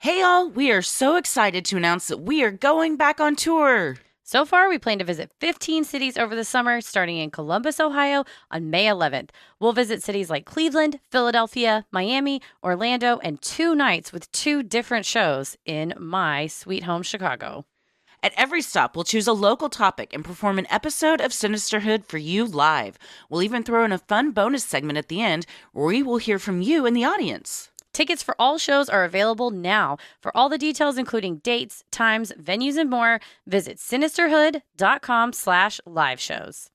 Hey all, we are so excited to announce that we are going back on tour. So far, we plan to visit 15 cities over the summer, starting in Columbus, Ohio on May 11th. We'll visit cities like Cleveland, Philadelphia, Miami, Orlando, and 2 nights with 2 different shows in my sweet home, Chicago. At every stop, we'll choose a local topic and perform an episode of Sinisterhood for you live. We'll even throw in a fun bonus segment at the end where we will hear from you in the audience. Tickets for all shows are available now. For all the details, including dates, times, venues, and more, visit sinisterhood.com/live shows.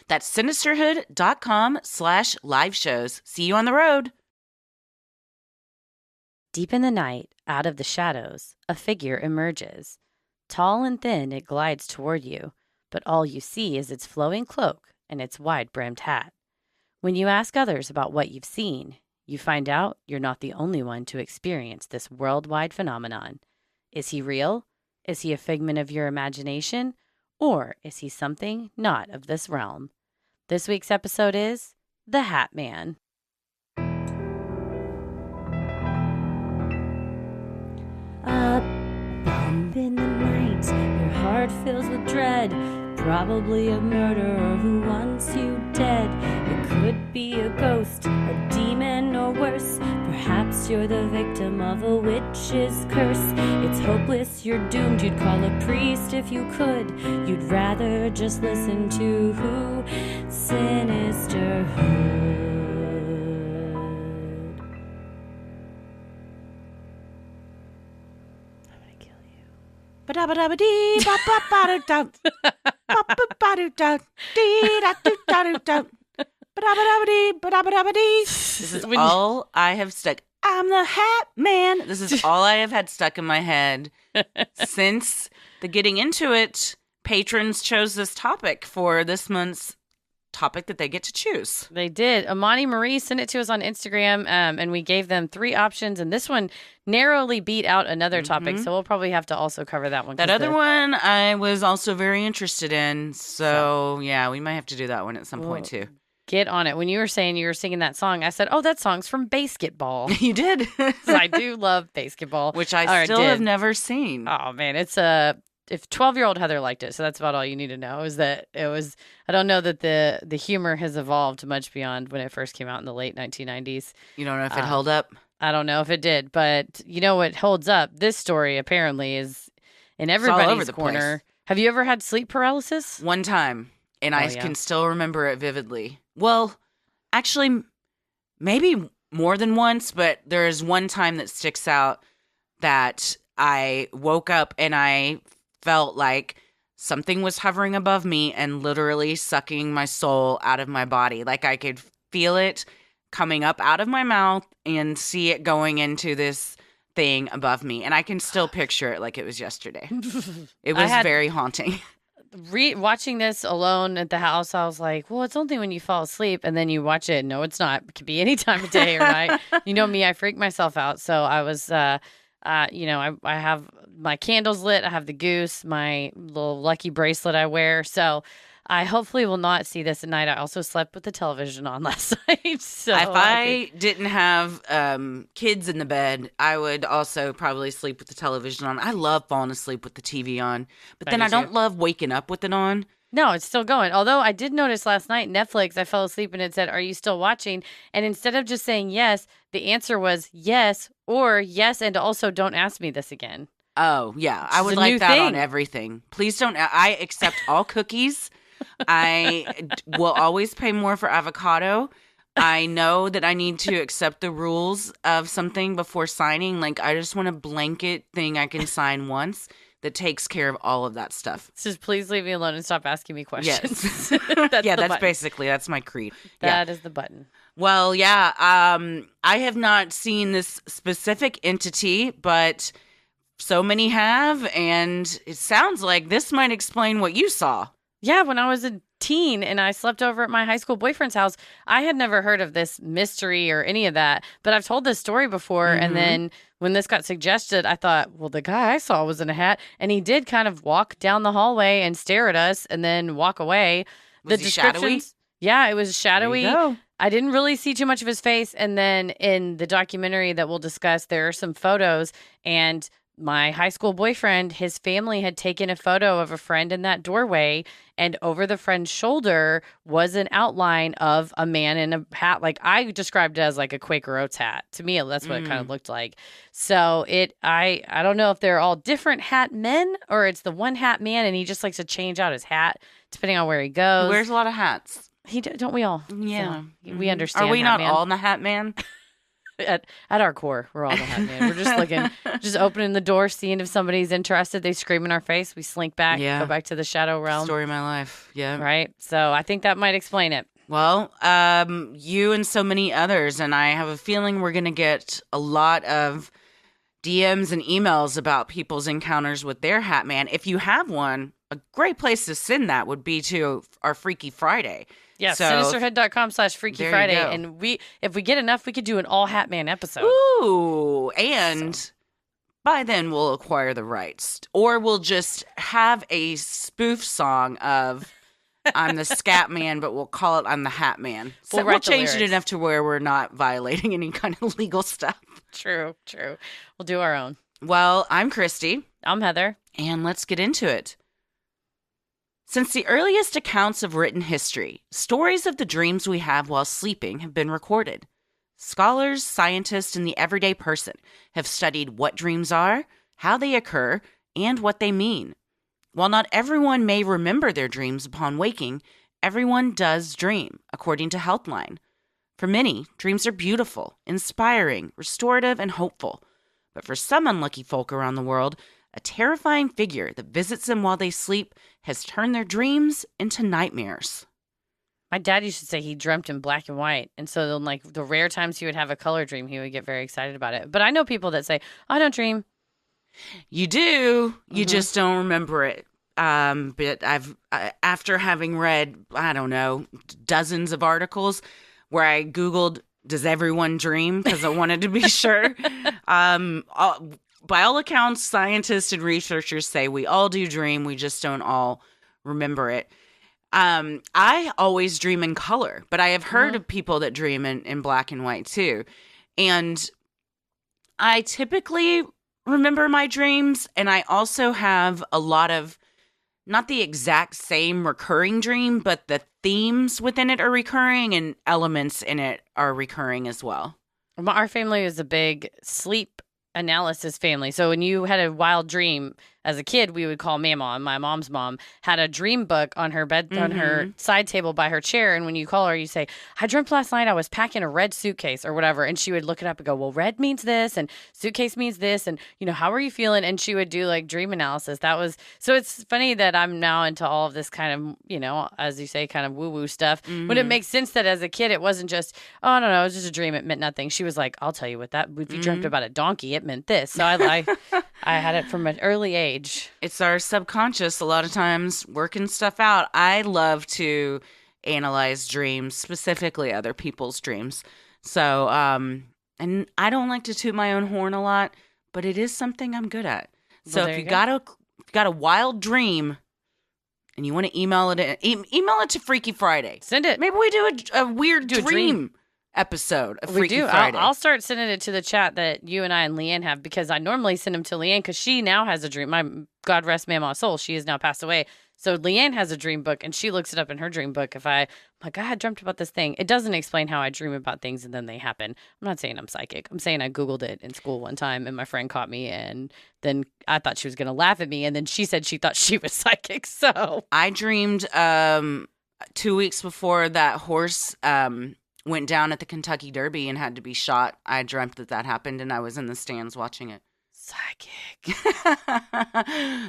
That's sinisterhood.com/live shows. See you on the road. Deep in the night, out of the shadows, a figure emerges. Tall and thin, it glides toward you, but all you see is its flowing cloak and its wide-brimmed hat. When you ask others about what you've seen, you find out you're not the only one to experience this worldwide phenomenon. Is he real? Is he a figment of your imagination? Or is he something not of this realm? This week's episode is The Hat Man. A bump in the night, your heart fills with dread. Probably a murderer who wants you dead. It could be a ghost, a demon, or worse. Perhaps you're the victim of a witch's curse. It's hopeless, you're doomed. You'd call a priest if you could. You'd rather just listen to who? Sinisterhood. I'm gonna kill you. Ba-da-ba-da-ba-dee, ba-ba-ba-da-da. Ba-ba-ba-da-da, dee-da-doo-da-doo-da. Ba-da-ba-da-ba-dee, ba-da-ba-da-ba-dee. This is all I have stuck. I'm the Hat Man. This is all I have had stuck in my head since the getting into it. Patrons chose this topic for this month's topic that they get to choose. They did. Amani Marie sent it to us on Instagram, and we gave them 3 options, and this one narrowly beat out another topic, so we'll probably have to also cover that one. That other one I was also very interested in, so yeah, we might have to do that one at some point too. Get on it. When you were saying you were singing that song, I said, oh, that song's from Basketball. You did. So I do love Basketball. Which I still have never seen. Oh, man, it's if 12-year-old Heather liked it, so that's about all you need to know, is that it was, I don't know that the humor has evolved much beyond when it first came out in the late 1990s. You don't know if it held up? I don't know if it did, but you know what holds up? This story apparently is in everybody's corner. Place. Have you ever had sleep paralysis? One time, and I can still remember it vividly. Well, actually, maybe more than once, but there is one time that sticks out that I woke up and I felt like something was hovering above me and literally sucking my soul out of my body. Like I could feel it coming up out of my mouth and see it going into this thing above me. And I can still picture it like it was yesterday. It was very haunting. Watching this alone at the house, I was like, well, it's only when you fall asleep. And then you watch it. No, it's not. It could be any time of day or night. You know me, I freak myself out. So I was... I have my candles lit. I have the goose, my little lucky bracelet I wear. So I hopefully will not see this at night. I also slept with the television on last night. So if I didn't have kids in the bed, I would also probably sleep with the television on. I love falling asleep with the TV on, but then I don't love waking up with it on. No, it's still going. Although I did notice last night, Netflix, I fell asleep and it said, are you still watching? And instead of just saying yes, the answer was yes or yes and also don't ask me this again. Oh, yeah. I would like that on everything. Please don't. I accept all cookies. I will always pay more for avocado. I know that I need to accept the rules of something before signing. Like, I just want a blanket thing I can sign once that takes care of all of that stuff. Just please leave me alone and stop asking me questions. Yes. That's my creed. That is the button. Well, yeah. I have not seen this specific entity, but so many have, and it sounds like this might explain what you saw. Yeah, when I was a teen and I slept over at my high school boyfriend's house, I had never heard of this mystery or any of that, but I've told this story before, and then when this got suggested, I thought, well, the guy I saw was in a hat, and he did kind of walk down the hallway and stare at us and then walk away. Was he shadowy? Yeah, it was shadowy. There you go. I didn't really see too much of his face. And then in the documentary that we'll discuss, there are some photos, and my high school boyfriend, his family had taken a photo of a friend in that doorway, and over the friend's shoulder was an outline of a man in a hat. Like I described it as like a Quaker Oats hat. To me, that's what it kind of looked like. So I don't know if they're all different hat men or it's the one hat man, and he just likes to change out his hat depending on where he goes. He wears a lot of hats. Don't we all? Yeah. So we understand. Are we not man. all in the hat man? At our core, we're all the hat man. We're just looking, just opening the door, seeing if somebody's interested. They scream in our face. We slink back, go back to the shadow realm. Story of my life. Yeah. Right. So I think that might explain it. Well, you and so many others, and I have a feeling we're going to get a lot of DMs and emails about people's encounters with their hat man. If you have one, a great place to send that would be to our Freaky Friday. Yeah, so, sinisterhood.com/Freaky Friday. And if we get enough, we could do an all hat man episode. Ooh, and by then we'll acquire the rights. Or we'll just have a spoof song of I'm the scat man, but we'll call it I'm the hat man. So we'll change it enough to where we're not violating any kind of legal stuff. True. We'll do our own. Well, I'm Christy. I'm Heather. And let's get into it. Since the earliest accounts of written history, stories of the dreams we have while sleeping have been recorded. Scholars, scientists, and the everyday person have studied what dreams are, how they occur, and what they mean. While not everyone may remember their dreams upon waking, everyone does dream, according to Healthline. For many, dreams are beautiful, inspiring, restorative, and hopeful. But for some unlucky folk around the world, a terrifying figure that visits them while they sleep has turned their dreams into nightmares. My dad used to say he dreamt in black and white. And so then, like, the rare times he would have a color dream, he would get very excited about it. But I know people that say, I don't dream. You do. You just don't remember it. But after having read, I don't know, dozens of articles where I Googled, does everyone dream? Because I wanted to be sure. By all accounts, scientists and researchers say we all do dream. We just don't all remember it. I always dream in color, but I have heard of people that dream in black and white too. And I typically remember my dreams, and I also have a lot of, not the exact same recurring dream, but the themes within it are recurring and elements in it are recurring as well. Our family is a big sleep analysis family. So when you had a wild dream as a kid, we would call Mama. My mom's mom had a dream book on her bed, on her side table by her chair. And when you call her, you say, I dreamt last night I was packing a red suitcase or whatever. And she would look it up and go, well, red means this and suitcase means this. And, you know, how are you feeling? And she would do like dream analysis. So it's funny that I'm now into all of this kind of, you know, as you say, kind of woo-woo stuff. When it makes sense that as a kid, it wasn't just, oh, no, it was just a dream. It meant nothing. She was like, I'll tell you what if you dreamt about a donkey, it meant this. So I had it from an early age. It's our subconscious a lot of times working stuff out. I love to analyze dreams, specifically other people's dreams. So, and I don't like to toot my own horn a lot, but it is something I'm good at. So if you got a wild dream and you want to email it to Freaky Friday. Send it. Maybe we do a weird dream episode of Freaky Friday. I'll start sending it to the chat that you and I and Leanne have, because I normally send them to Leanne because she now has a dream. My God rest Mama's soul, she has now passed away. So Leanne has a dream book and she looks it up in her dream book. I'm like, I had dreamt about this thing. It doesn't explain how I dream about things and then they happen. I'm not saying I'm psychic. I'm saying I Googled it in school one time and my friend caught me, and then I thought she was going to laugh at me, and then she said she thought she was psychic. So I dreamed 2 weeks before that horse went down at the Kentucky Derby and had to be shot. I dreamt that happened, and I was in the stands watching it. Psychic.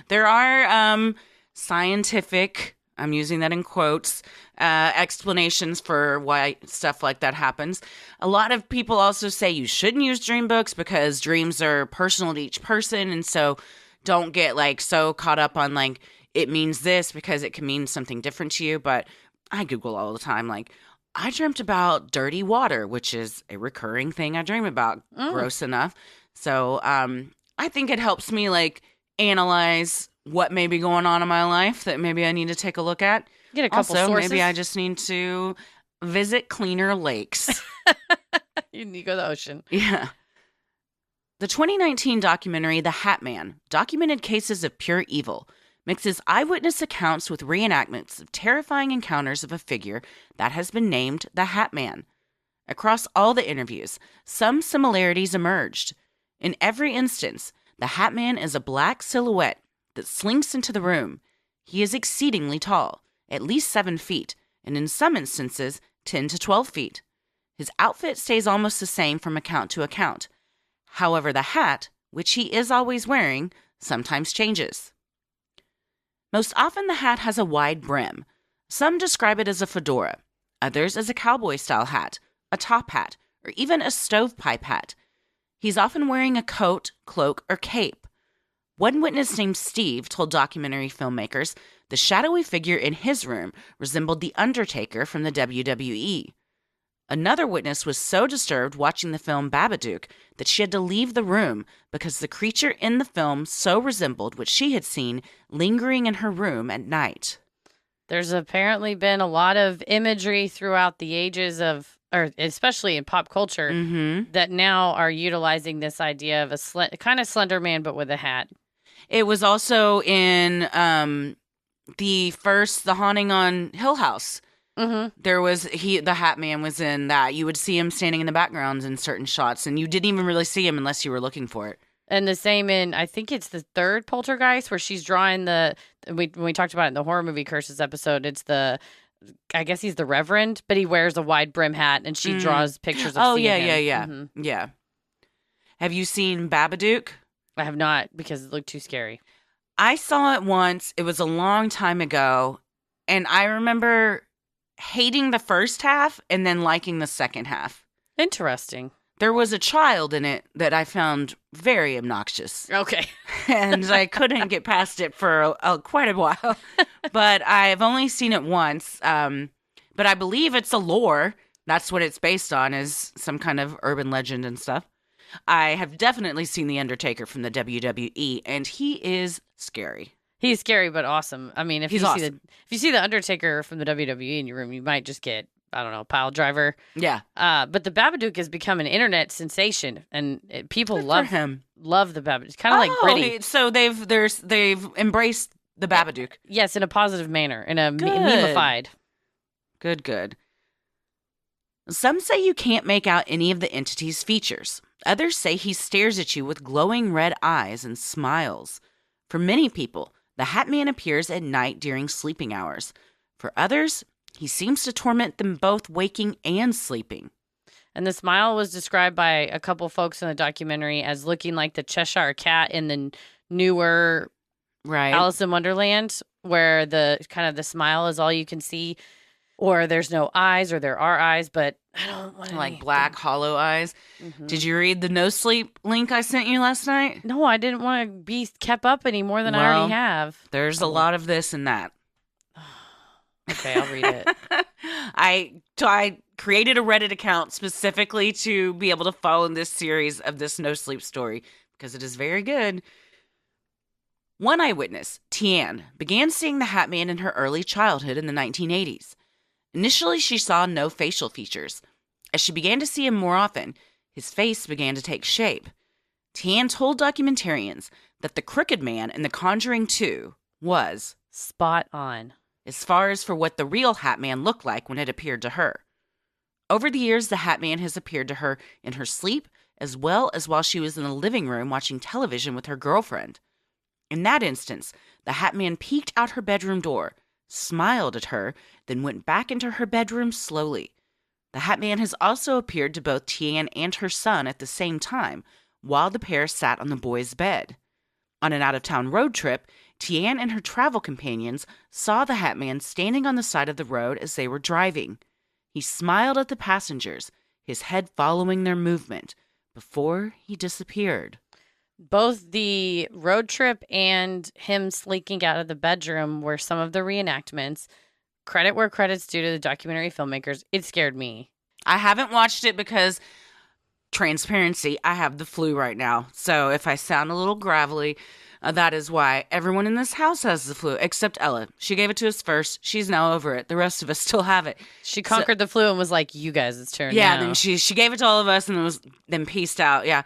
There are scientific, I'm using that in quotes, explanations for why stuff like that happens. A lot of people also say you shouldn't use dream books because dreams are personal to each person, and so don't get like so caught up on like it means this because it can mean something different to you. But I Google all the time, like, I dreamt about dirty water, which is a recurring thing I dream about. Gross enough. So I think it helps me like analyze what may be going on in my life that maybe I need to take a look at. Get a couple also, sources. Maybe I just need to visit cleaner lakes. You go to the ocean. Yeah. The 2019 documentary The Hat Man documented cases of pure evil, mixes eyewitness accounts with reenactments of terrifying encounters of a figure that has been named the Hat Man. Across all the interviews, some similarities emerged. In every instance, the Hat Man is a black silhouette that slinks into the room. He is exceedingly tall, at least 7 feet, and in some instances, 10 to 12 feet. His outfit stays almost the same from account to account. However, the hat, which he is always wearing, sometimes changes. Most often, the hat has a wide brim. Some describe it as a fedora, others as a cowboy-style hat, a top hat, or even a stovepipe hat. He's often wearing a coat, cloak, or cape. One witness named Steve told documentary filmmakers the shadowy figure in his room resembled the Undertaker from the WWE. Another witness was so disturbed watching the film Babadook that she had to leave the room because the creature in the film so resembled what she had seen lingering in her room at night. There's apparently been a lot of imagery throughout the ages of, or especially in pop culture, that now are utilizing this idea of a kind of Slender Man, but with a hat. It was also in the Haunting on Hill House. There was the Hat Man was in that. You would see him standing in the background in certain shots, and you didn't even really see him unless you were looking for it. And the same in, I think it's the third Poltergeist, where she's drawing when we talked about it in the horror movie curses episode, it's I guess he's the Reverend, but he wears a wide brim hat, and she draws pictures of seeing him. Yeah. Have you seen Babadook? I have not, because it looked too scary. I saw it once. It was a long time ago, and I remember hating the first half and then liking the second half. Interesting. There was a child in it that I found very obnoxious. Okay. And I couldn't get past it for quite a while. But I've only seen it once. But I believe it's a lore. That's what it's based on, is some kind of urban legend and stuff. I have definitely seen The Undertaker from the WWE, and he is scary. He's scary, but awesome. I mean, if you see the Undertaker from the WWE in your room, you might just get, I don't know, pile driver. Yeah. But the Babadook has become an internet sensation, and people love him. Love the Babadook. It's kind of like gritty. So they've embraced the Babadook. Yes, in a positive manner, in a memeified. Good. Some say you can't make out any of the entity's features. Others say he stares at you with glowing red eyes and smiles. For many people, the Hat Man appears at night during sleeping hours. For others, he seems to torment them both waking and sleeping. And the smile was described by a couple folks in the documentary as looking like the Cheshire Cat in the newer Alice in Wonderland, where the smile is all you can see, or there's no eyes, or there are eyes, but I don't want like black hollow eyes. Did you read the no sleep link I sent you last night? No, I didn't want to be kept up any more than I already have. There's a lot of this and that. Okay, I'll read it. I created a Reddit account specifically to be able to follow this series of this no sleep story because it is very good. One eyewitness, Tian, began seeing the Hat Man in her early childhood in the 1980s. Initially, she saw no facial features. As she began to see him more often, his face began to take shape. Tian told documentarians that the Crooked Man in The Conjuring 2 was spot on as far as for what the real Hat Man looked like when it appeared to her. Over the years, the Hat Man has appeared to her in her sleep as well as while she was in the living room watching television with her girlfriend. In that instance, the Hat Man peeked out her bedroom door, smiled at her, then went back into her bedroom slowly. The Hat Man has also appeared to both Tian and her son at the same time, while the pair sat on the boy's bed. On an out-of-town road trip, Tian and her travel companions saw the Hat Man standing on the side of the road as they were driving. He smiled at the passengers, his head following their movement, before he disappeared. Both the road trip and him sneaking out of the bedroom were some of the reenactments. Credit where credit's due to the documentary filmmakers. It scared me. I haven't watched it because transparency, I have the flu right now. So if I sound a little gravelly, that is why. Everyone in this house has the flu, except Ella. She gave it to us first. She's now over it. The rest of us still have it. She conquered the flu and was like, you guys, it's turn Yeah, now. then she gave it to all of us and then peaced out. Yeah.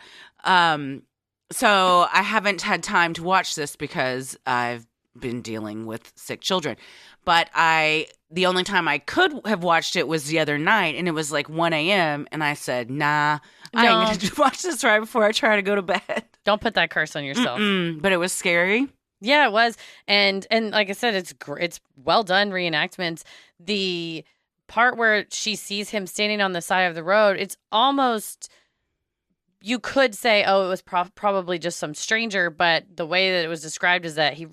So I haven't had time to watch this because I've been dealing with sick children. But the only time I could have watched it was the other night, and it was like 1 a.m., and I said, nah, I ain't going to watch this right before I try to go to bed. Don't put that curse on yourself. But it was scary. Yeah, it was. And like I said, it's well done reenactments. The part where she sees him standing on the side of the road, it's almost, you could say, oh, it was probably just some stranger, but the way that it was described is that he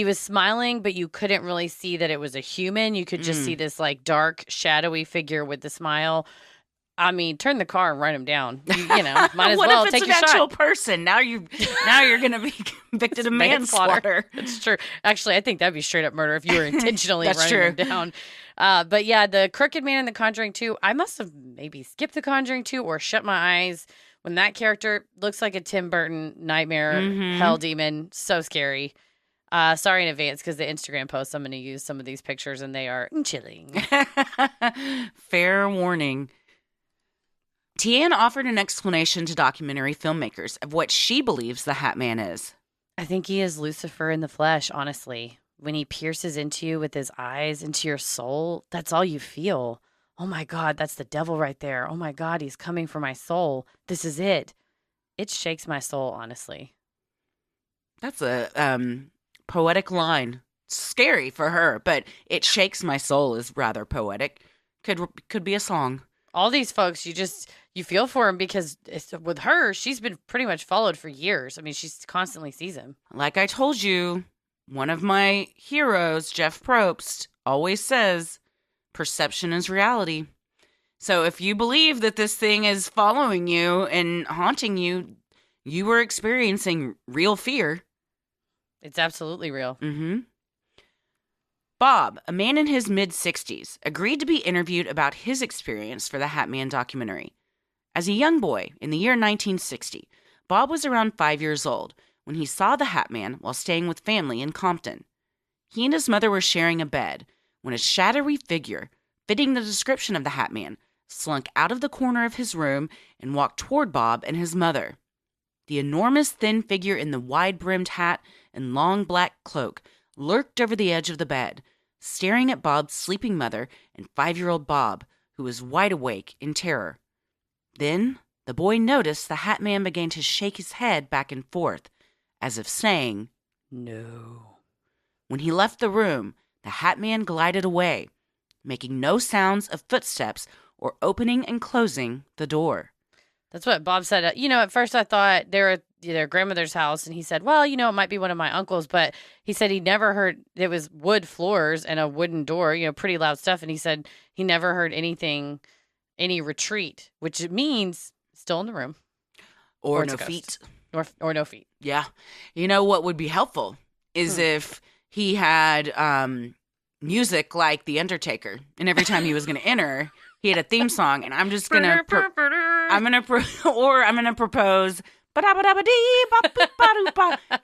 was smiling, but you couldn't really see that it was a human. You could just see this like dark, shadowy figure with the smile. I mean, turn the car and run him down. You know, might as well take your shot. What if it's an actual person? Now you're going to be convicted of manslaughter. That's true. Actually, I think that'd be straight up murder if you were intentionally running him down. But yeah, the Crooked Man in The Conjuring 2, I must have maybe skipped The Conjuring 2 or shut my eyes when that character looks like a Tim Burton nightmare hell demon. So scary. Sorry in advance because the Instagram posts, I'm going to use some of these pictures and they are chilling. Fair warning. Tian offered an explanation to documentary filmmakers of what she believes the Hat Man is. I think he is Lucifer in the flesh, honestly. When he pierces into you with his eyes, into your soul, that's all you feel. Oh my God, that's the devil right there. Oh my God, he's coming for my soul. This is it. It shakes my soul, honestly. That's a poetic line. Scary for her, but it shakes my soul is rather poetic. Could be a song. All these folks, you feel for him because with her, she's been pretty much followed for years. I mean, she constantly sees him. Like I told you, one of my heroes, Jeff Probst, always says, perception is reality. So if you believe that this thing is following you and haunting you, you were experiencing real fear. It's absolutely real. Mm-hmm. Bob, a man in his mid-60s, agreed to be interviewed about his experience for the Hat Man documentary. As a young boy, in the year 1960, Bob was around 5 years old when he saw the Hat Man while staying with family in Compton. He and his mother were sharing a bed when a shadowy figure, fitting the description of the Hat Man, slunk out of the corner of his room and walked toward Bob and his mother. The enormous thin figure in the wide-brimmed hat and long black cloak lurked over the edge of the bed, staring at Bob's sleeping mother and 5-year-old Bob, who was wide awake in terror. Then the boy noticed the Hat Man began to shake his head back and forth, as if saying, "No." When he left the room, the Hat Man glided away, making no sounds of footsteps or opening and closing the door. That's what Bob said. At first I thought they were at their grandmother's house, and he said, well, it might be one of my uncles, but he said he never heard, it was wood floors and a wooden door, pretty loud stuff, and he said he never heard anything, any retreat, which means still in the room. Or no feet. Or no feet. Yeah. You know what would be helpful is if he had music like The Undertaker, and every time he was going to enter, he had a theme song, and I'm just going to propose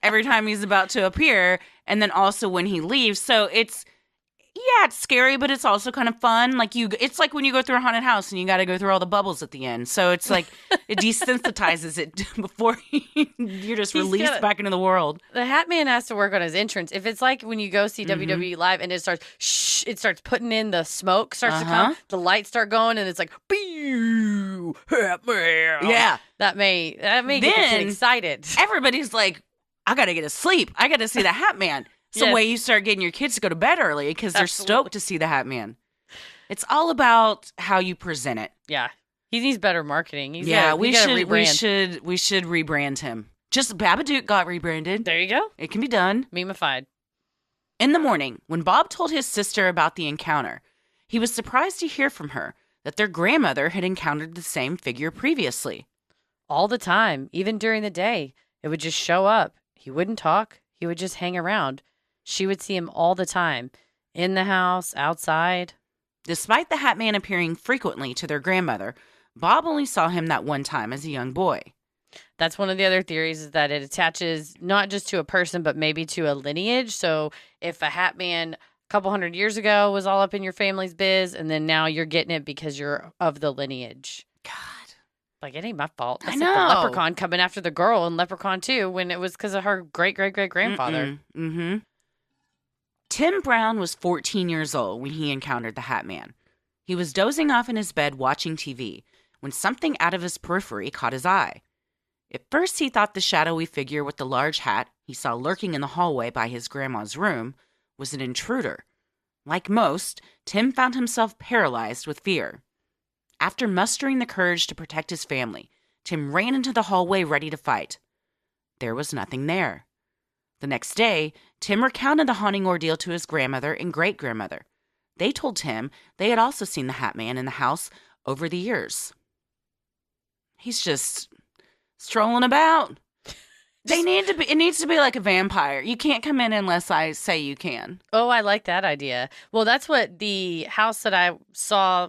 every time he's about to appear, and then also when he leaves. So it's scary, but it's also kind of fun. It's like when you go through a haunted house and you got to go through all the bubbles at the end. So it's like it desensitizes it before you're just released back into the world. The Hat Man has to work on his entrance. If it's like when you go see WWE Live and it starts putting in the smoke starts to come, the lights start going, and it's like, boo, Hat Man. Yeah, that may get the kid excited. Everybody's like, I got to get to sleep. I got to see the Hat Man. It's the way you start getting your kids to go to bed early because they're stoked to see the Hat Man. It's all about how you present it. Yeah. He needs better marketing. We should rebrand him. Just Babadook got rebranded. There you go. It can be done. Memeified. In the morning, when Bob told his sister about the encounter, he was surprised to hear from her that their grandmother had encountered the same figure previously. All the time, even during the day. It would just show up. He wouldn't talk. He would just hang around. She would see him all the time, in the house, outside. Despite the Hat Man appearing frequently to their grandmother, Bob only saw him that one time as a young boy. That's one of the other theories, is that it attaches not just to a person, but maybe to a lineage. So if a hat man a couple hundred years ago was all up in your family's biz, and then now you're getting it because you're of the lineage. God. Like, it ain't my fault. That's I know. like the leprechaun coming after the girl in Leprechaun 2 when it was because of her great-great-great-grandfather. Mm-hmm. Tim Brown was 14 years old when he encountered the Hat Man. He was dozing off in his bed watching TV when something out of his periphery caught his eye. At first, he thought the shadowy figure with the large hat he saw lurking in the hallway by his grandma's room was an intruder. Like most, Tim found himself paralyzed with fear. After mustering the courage to protect his family, Tim ran into the hallway ready to fight. There was nothing there. The next day, Tim recounted the haunting ordeal to his grandmother and great-grandmother. They told Tim they had also seen the Hat Man in the house over the years. He's just strolling about. It needs to be like a vampire. You can't come in unless I say you can. Oh, I like that idea. Well, that's what the house that I saw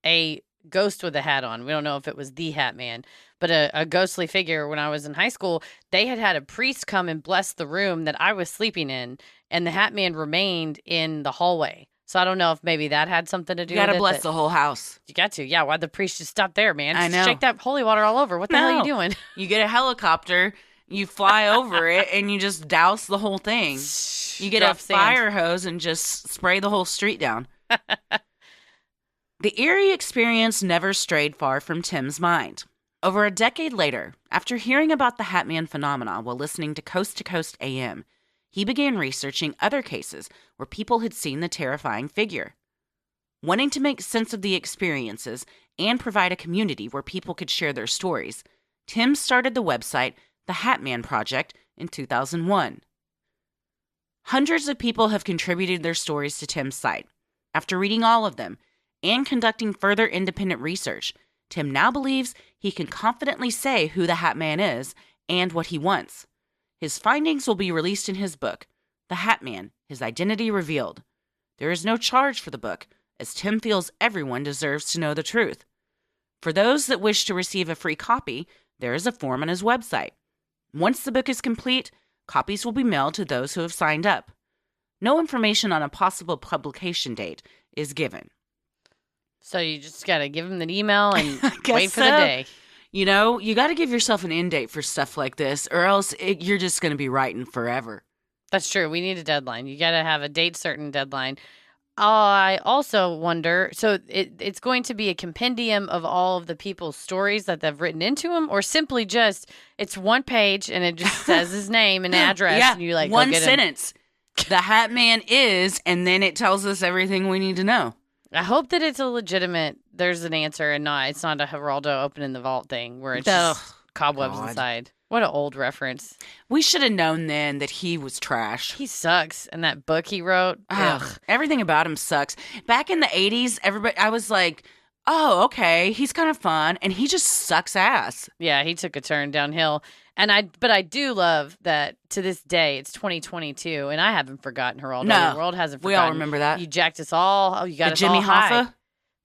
a ghost with a hat on. We don't know if it was the Hat Man, but a ghostly figure when I was in high school. They had a priest come and bless the room that I was sleeping in, and the Hat Man remained in the hallway. So I don't know if maybe that had something to do with it. You gotta bless the whole house. You got to. Yeah, why'd the priest just stop there, man? I know. Shake that holy water all over. What the hell are you doing? You get a helicopter, you fly over it, and you just douse the whole thing. You get a fire hose and just spray the whole street down. The eerie experience never strayed far from Tim's mind. Over a decade later, after hearing about the Hat Man phenomenon while listening to Coast AM, he began researching other cases where people had seen the terrifying figure. Wanting to make sense of the experiences and provide a community where people could share their stories, Tim started the website The Hat Man Project in 2001. Hundreds of people have contributed their stories to Tim's site. After reading all of them and conducting further independent research, Tim now believes he can confidently say who the Hat Man is and what he wants. His findings will be released in his book, The Hat Man, His Identity Revealed. There is no charge for the book, as Tim feels everyone deserves to know the truth. For those that wish to receive a free copy, there is a form on his website. Once the book is complete, copies will be mailed to those who have signed up. No information on a possible publication date is given. So you just got to give him the email and wait for the day. You know, you got to give yourself an end date for stuff like this, or else you're just going to be writing forever. That's true. We need a deadline. You got to have a date certain deadline. I also wonder, so it's going to be a compendium of all of the people's stories that they've written into him, or simply just, it's one page and it just says his name and address. Yeah, and you like one go get sentence. The Hat Man is, and then it tells us everything we need to know. I hope that it's a legitimate, there's an answer, and it's not a Geraldo opening the vault thing where it's just cobwebs inside. What an old reference. We should have known then that he was trash. He sucks. And that book he wrote, everything about him sucks. Back in the 80s, I was like, oh, okay, he's kind of fun, and he just sucks ass. Yeah, he took a turn downhill. But I do love that to this day, it's 2022, and I haven't forgotten Geraldo. No, the world hasn't forgotten. We all remember that. You jacked us all. Oh, you got us Jimmy all high.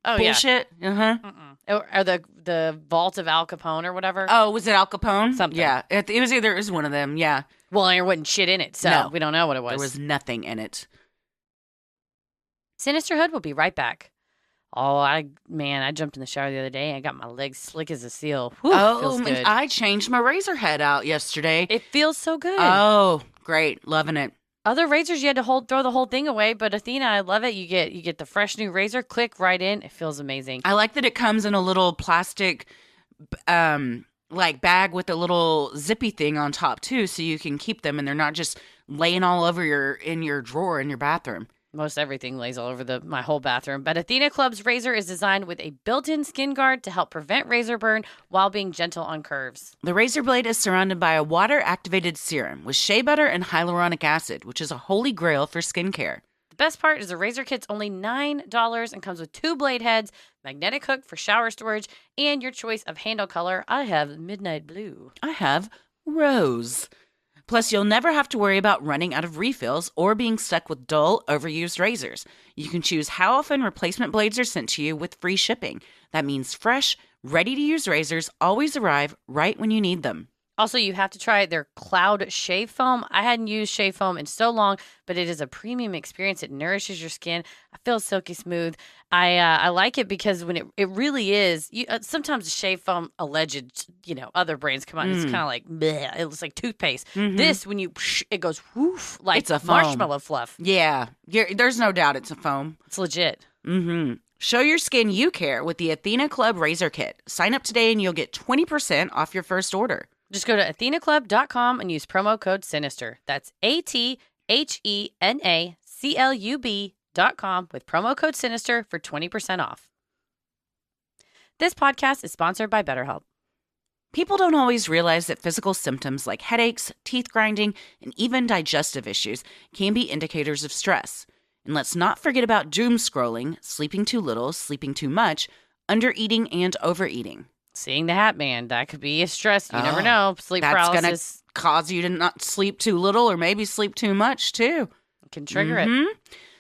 Hoffa bullshit. Yeah. Or the Vault of Al Capone or whatever. Oh, was it Al Capone? Something. Yeah, it was one of them. Yeah. Well, there wasn't shit in it, so we don't know what it was. There was nothing in it. Sinisterhood will be right back. Oh, I jumped in the shower the other day and I got my legs slick as a seal. Whew, feels good. I changed my razor head out yesterday. It feels so good. Oh, great. Loving it. Other razors you had to throw the whole thing away, but Athena, I love it. You get the fresh new razor, click right in. It feels amazing. I like that it comes in a little plastic like bag with a little zippy thing on top too, so you can keep them and they're not just laying all over in your drawer in your bathroom. Most everything lays all over my whole bathroom. But Athena Club's razor is designed with a built-in skin guard to help prevent razor burn while being gentle on curves. The razor blade is surrounded by a water-activated serum with shea butter and hyaluronic acid, which is a holy grail for skincare. The best part is the razor kit's only $9 and comes with 2 blade heads, magnetic hook for shower storage, and your choice of handle color. I have midnight blue. I have rose. Plus, you'll never have to worry about running out of refills or being stuck with dull, overused razors. You can choose how often replacement blades are sent to you with free shipping. That means fresh, Ready-to-use razors always arrive right when you need them. Also, you have to try their Cloud Shave Foam. I hadn't used shave foam in so long, but it is a premium experience. It nourishes your skin. I feel silky smooth. I like it because when it really is, sometimes the shave foam alleged, other brands come out and it's kind of like, bleh, it looks like toothpaste. Mm-hmm. This, when it goes woof, like it's a marshmallow fluff. Yeah, there's no doubt it's a foam. It's legit. Mm-hmm. Show your skin you care with the Athena Club Razor Kit. Sign up today and you'll get 20% off your first order. Just go to athenaclub.com and use promo code SINISTER. That's ATHENACLUB.com with promo code SINISTER for 20% off. This podcast is sponsored by BetterHelp. People don't always realize that physical symptoms like headaches, teeth grinding, and even digestive issues can be indicators of stress. And let's not forget about doom scrolling, sleeping too little, sleeping too much, undereating, and overeating. Seeing the Hat Man, that could be a stress. You never know. Sleep paralysis. That's going to cause you to not sleep too little or maybe sleep too much, too. It can trigger it.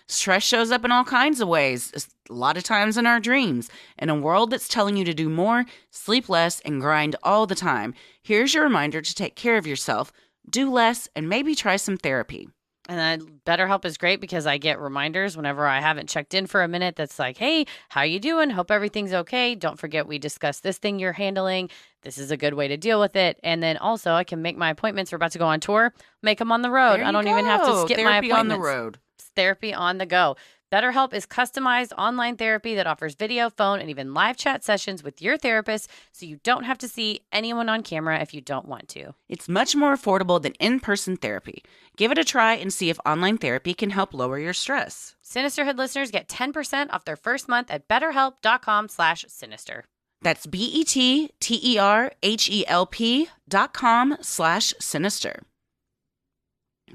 Stress shows up in all kinds of ways, a lot of times in our dreams. In a world that's telling you to do more, sleep less, and grind all the time, here's your reminder to take care of yourself, do less, and maybe try some therapy. And BetterHelp is great because I get reminders whenever I haven't checked in for a minute that's like, hey, how you doing? Hope everything's okay. Don't forget we discussed this thing you're handling. This is a good way to deal with it. And then also I can make my appointments. We're about to go on tour. Make them on the road. I don't even have to skip my appointments. Therapy on the road. It's therapy on the go. BetterHelp is customized online therapy that offers video, phone, and even live chat sessions with your therapist, so you don't have to see anyone on camera if you don't want to. It's much more affordable than in-person therapy. Give it a try and see if online therapy can help lower your stress. Sinisterhood listeners get 10% off their first month at betterhelp.com/sinister. That's BETTERHELP.com/sinister.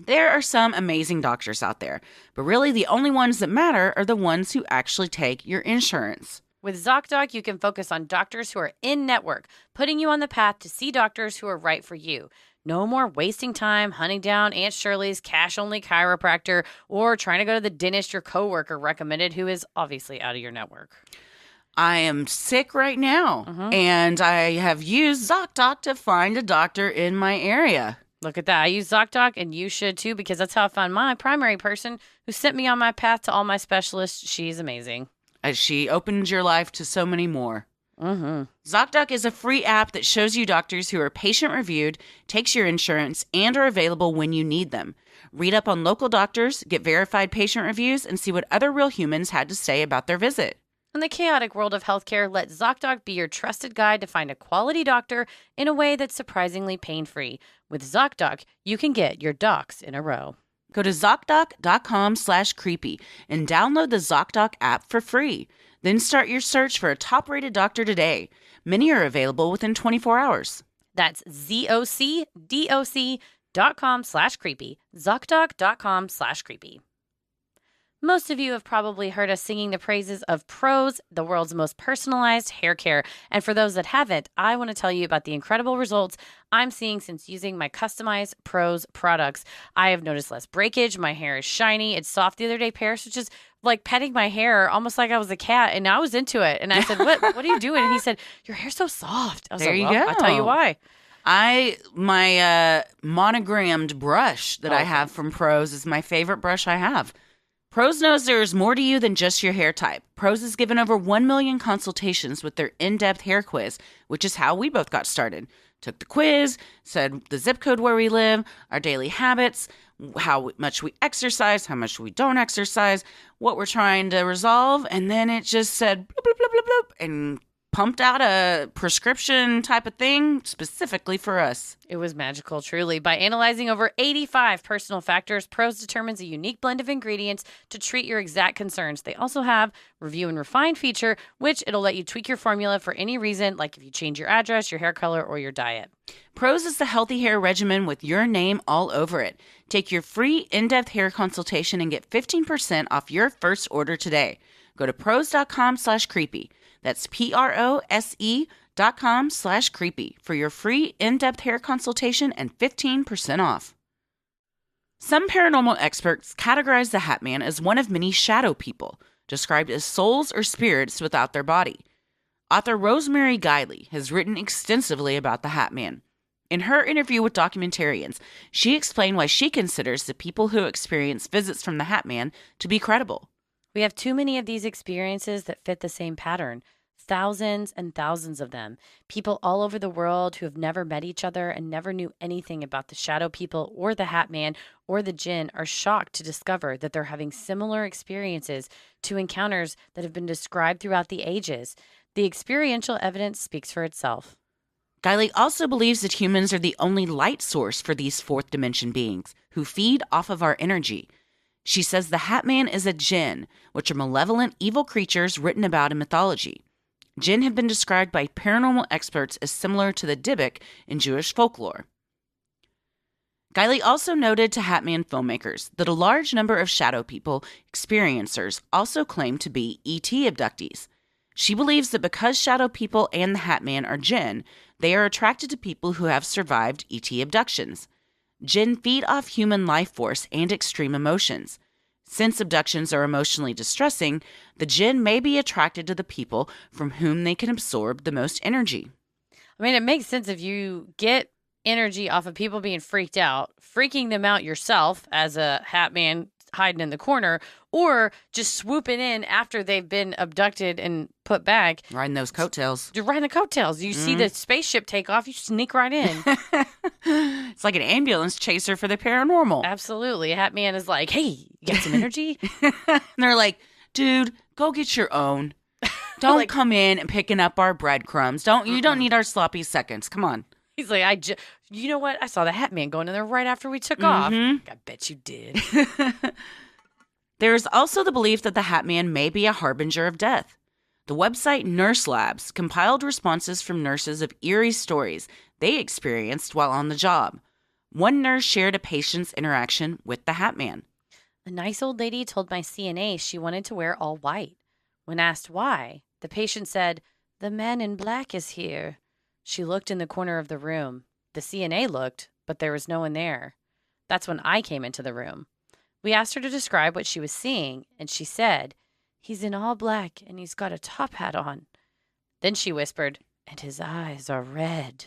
There are some amazing doctors out there, but really the only ones that matter are the ones who actually take your insurance. With ZocDoc, you can focus on doctors who are in-network, putting you on the path to see doctors who are right for you. No more wasting time hunting down Aunt Shirley's cash-only chiropractor or trying to go to the dentist your coworker recommended who is obviously out of your network. I am sick right now, and I have used ZocDoc to find a doctor in my area. Look at that. I use ZocDoc, and you should too, because that's how I found my primary person who sent me on my path to all my specialists. She's amazing. As she opened your life to so many more. Mm-hmm. ZocDoc is a free app that shows you doctors who are patient-reviewed, takes your insurance, and are available when you need them. Read up on local doctors, get verified patient reviews, and see what other real humans had to say about their visit. In the chaotic world of healthcare, let ZocDoc be your trusted guide to find a quality doctor in a way that's surprisingly pain-free. With ZocDoc, you can get your docs in a row. Go to ZocDoc.com/creepy and download the ZocDoc app for free. Then start your search for a top-rated doctor today. Many are available within 24 hours. That's ZocDoc.com/creepy. ZocDoc.com/creepy. Most of you have probably heard us singing the praises of Prose, the world's most personalized hair care. And for those that haven't, I want to tell you about the incredible results I'm seeing since using my customized Prose products. I have noticed less breakage. My hair is shiny. It's soft. The other day, Paris was just like petting my hair almost like I was a cat. And I was into it. And I said, what are you doing? And he said, your hair's so soft. I was there like, you well, go. I'll tell you why. My monogrammed brush that I have from Prose is my favorite brush I have. Prose knows there is more to you than just your hair type. Prose has given over 1 million consultations with their in-depth hair quiz, which is how we both got started. Took the quiz, said the zip code where we live, our daily habits, how much we exercise, how much we don't exercise, what we're trying to resolve, and then it just said bloop, bloop, bloop, bloop, bloop, and pumped out a prescription type of thing specifically for us. It was magical, truly. By analyzing over 85 personal factors, Prose determines a unique blend of ingredients to treat your exact concerns. They also have Review and Refine feature, which it'll let you tweak your formula for any reason, like if you change your address, your hair color, or your diet. Prose is the healthy hair regimen with your name all over it. Take your free in-depth hair consultation and get 15% off your first order today. Go to prose.com/creepy. That's prose.com/creepy for your free in-depth hair consultation and 15% off. Some paranormal experts categorize the Hat Man as one of many shadow people, described as souls or spirits without their body. Author Rosemary Guiley has written extensively about the Hat Man. In her interview with documentarians, she explained why she considers the people who experience visits from the Hat Man to be credible. We have too many of these experiences that fit the same pattern. Thousands and thousands of them. People all over the world who have never met each other and never knew anything about the shadow people or the Hat Man or the Jinn are shocked to discover that they're having similar experiences to encounters that have been described throughout the ages. The experiential evidence speaks for itself. Guiley also believes that humans are the only light source for these fourth dimension beings who feed off of our energy. She says the Hat Man is a Jinn, which are malevolent, evil creatures written about in mythology. Jinn have been described by paranormal experts as similar to the Dybbuk in Jewish folklore. Guiley also noted to Hat Man filmmakers that a large number of shadow people experiencers also claim to be ET abductees. She believes that because shadow people and the Hat Man are Jinn, they are attracted to people who have survived ET abductions. Jinn feed off human life force and extreme emotions. Since abductions are emotionally distressing, the Jinn may be attracted to the people from whom they can absorb the most energy. I mean, it makes sense if you get energy off of people being freaked out, freaking them out yourself as a Hat Man hiding in the corner, or just swooping in after they've been abducted and put back. Riding those coattails. You're riding the coattails. You see the spaceship take off, you sneak right in. It's like an ambulance chaser for the paranormal. Absolutely. A Hat Man is like, hey, you got some energy? And they're like, dude, go get your own. Don't come in and picking up our breadcrumbs. You don't need our sloppy seconds. Come on. He's like, you know what? I saw the Hat Man going in there right after we took off. I bet you did. There is also the belief that the Hat Man may be a harbinger of death. The website Nurse Labs compiled responses from nurses of eerie stories they experienced while on the job. One nurse shared a patient's interaction with the Hat Man. A nice old lady told my CNA she wanted to wear all white. When asked why, the patient said, "The man in black is here." She looked in the corner of the room. The CNA looked, but there was no one there. That's when I came into the room. We asked her to describe what she was seeing, and she said, "He's in all black, and he's got a top hat on." Then she whispered, "And his eyes are red."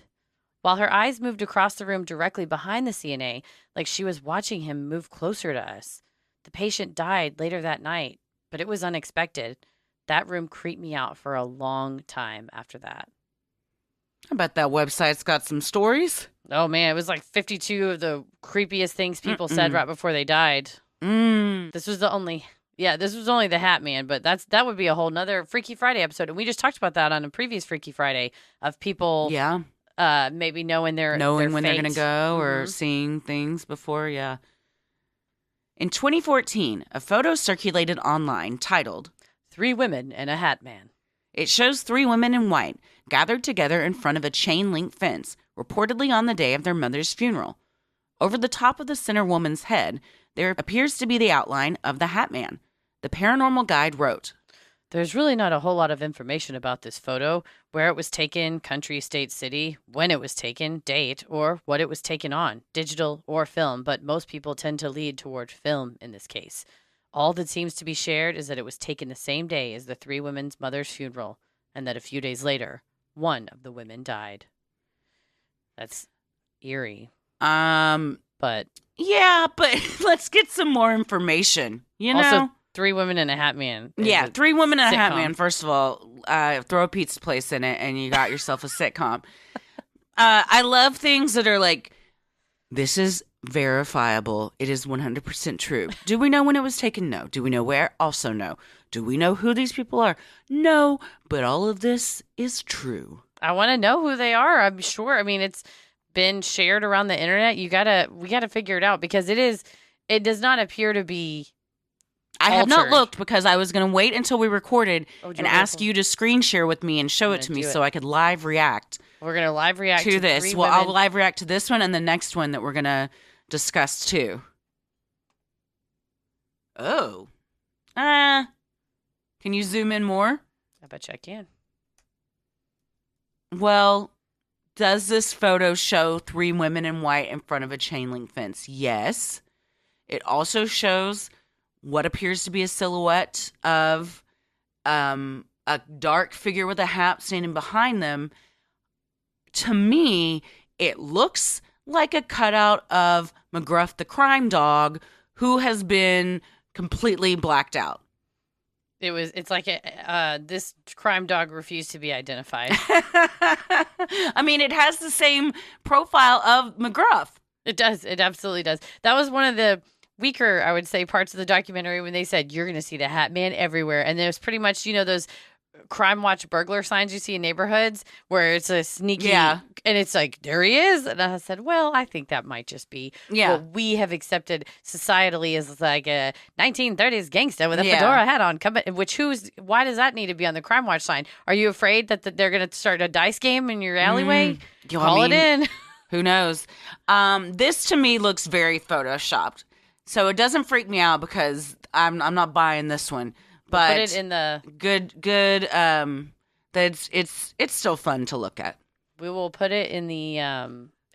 While her eyes moved across the room directly behind the CNA, like she was watching him move closer to us. The patient died later that night, but it was unexpected. That room creeped me out for a long time after that. I bet that website's got some stories. Oh, man, it was like 52 of the creepiest things people said right before they died. This was only the Hat Man, but that would be a whole nother Freaky Friday episode. And we just talked about that on a previous Freaky Friday of people maybe knowing their when fate. They're going to go or seeing things before, yeah. In 2014, a photo circulated online titled 3 Women and a Hat Man. It shows 3 women in white gathered together in front of a chain-link fence, reportedly on the day of their mother's funeral. Over the top of the center woman's head, there appears to be the outline of the Hat Man. The Paranormal Guide wrote, "There's really not a whole lot of information about this photo, where it was taken, country, state, city, when it was taken, date, or what it was taken on, digital or film, but most people tend to lead toward film in this case. All that seems to be shared is that it was taken the same day as the 3 women's mother's funeral, and that a few days later, one of the women died." That's eerie. But yeah, but let's get some more information. You know, also 3 Women and a Hat Man. Yeah, 3 Women and a Hat Man. First of all, throw a pizza place in it, and you got yourself a sitcom. I love things that are like, this is verifiable. It is 100% true. Do we know when it was taken? No. Do we know where? Also no. Do we know who these people are? No. But all of this is true. I want to know who they are. I'm sure. I mean, it's been shared around the internet. We gotta figure it out because it does not appear to be I altered. have not looked because I was going to wait until we recorded and ask you to screen share with me and show it to me so I could live react. We're going to live react to this. Well, I'll live react to this one and the next one that we're going to discuss too. Oh. Can you zoom in more? I bet you I can. Well, does this photo show 3 women in white in front of a chain link fence? Yes. It also shows what appears to be a silhouette of a dark figure with a hat standing behind them. To me, it looks like a cutout of McGruff the crime dog who has been completely blacked out. It's like this crime dog refused to be identified. I mean, it has the same profile of McGruff. It does. It absolutely does. That was one of the weaker, I would say, parts of the documentary when they said you're going to see the Hat Man everywhere. And there's pretty much, those Crime Watch burglar signs you see in neighborhoods where it's a sneaky, and it's like, there he is. And I said, well, I think that might just be what we have accepted societally as like a 1930s gangster with a fedora hat on. Why does that need to be on the Crime Watch sign? Are you afraid that they're going to start a dice game in your alleyway? Call it in. Who knows? This to me looks very photoshopped. So it doesn't freak me out because I'm not buying this one. But we'll put it in the good. That's it's still fun to look at. We will put it in the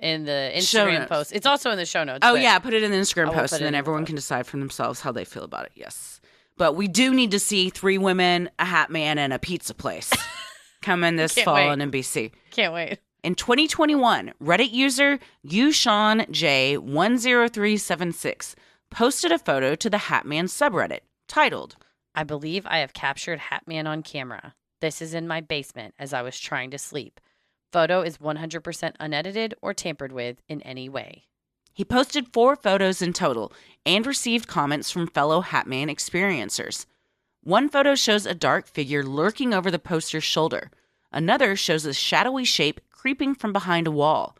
Instagram post. It's also in the show notes. Oh yeah, put it in the Instagram post, and then everyone can decide for themselves how they feel about it. Yes, but we do need to see 3 women, a hat man, and a pizza place coming this fall in NBC. Can't wait. In 2021, Reddit user USeanJ10376 posted a photo to the Hat Man subreddit titled, I believe I have captured Hat Man on camera. This is in my basement as I was trying to sleep. Photo is 100% unedited or tampered with in any way. He posted 4 photos in total and received comments from fellow Hat Man experiencers. One photo shows a dark figure lurking over the poster's shoulder. Another shows a shadowy shape creeping from behind a wall.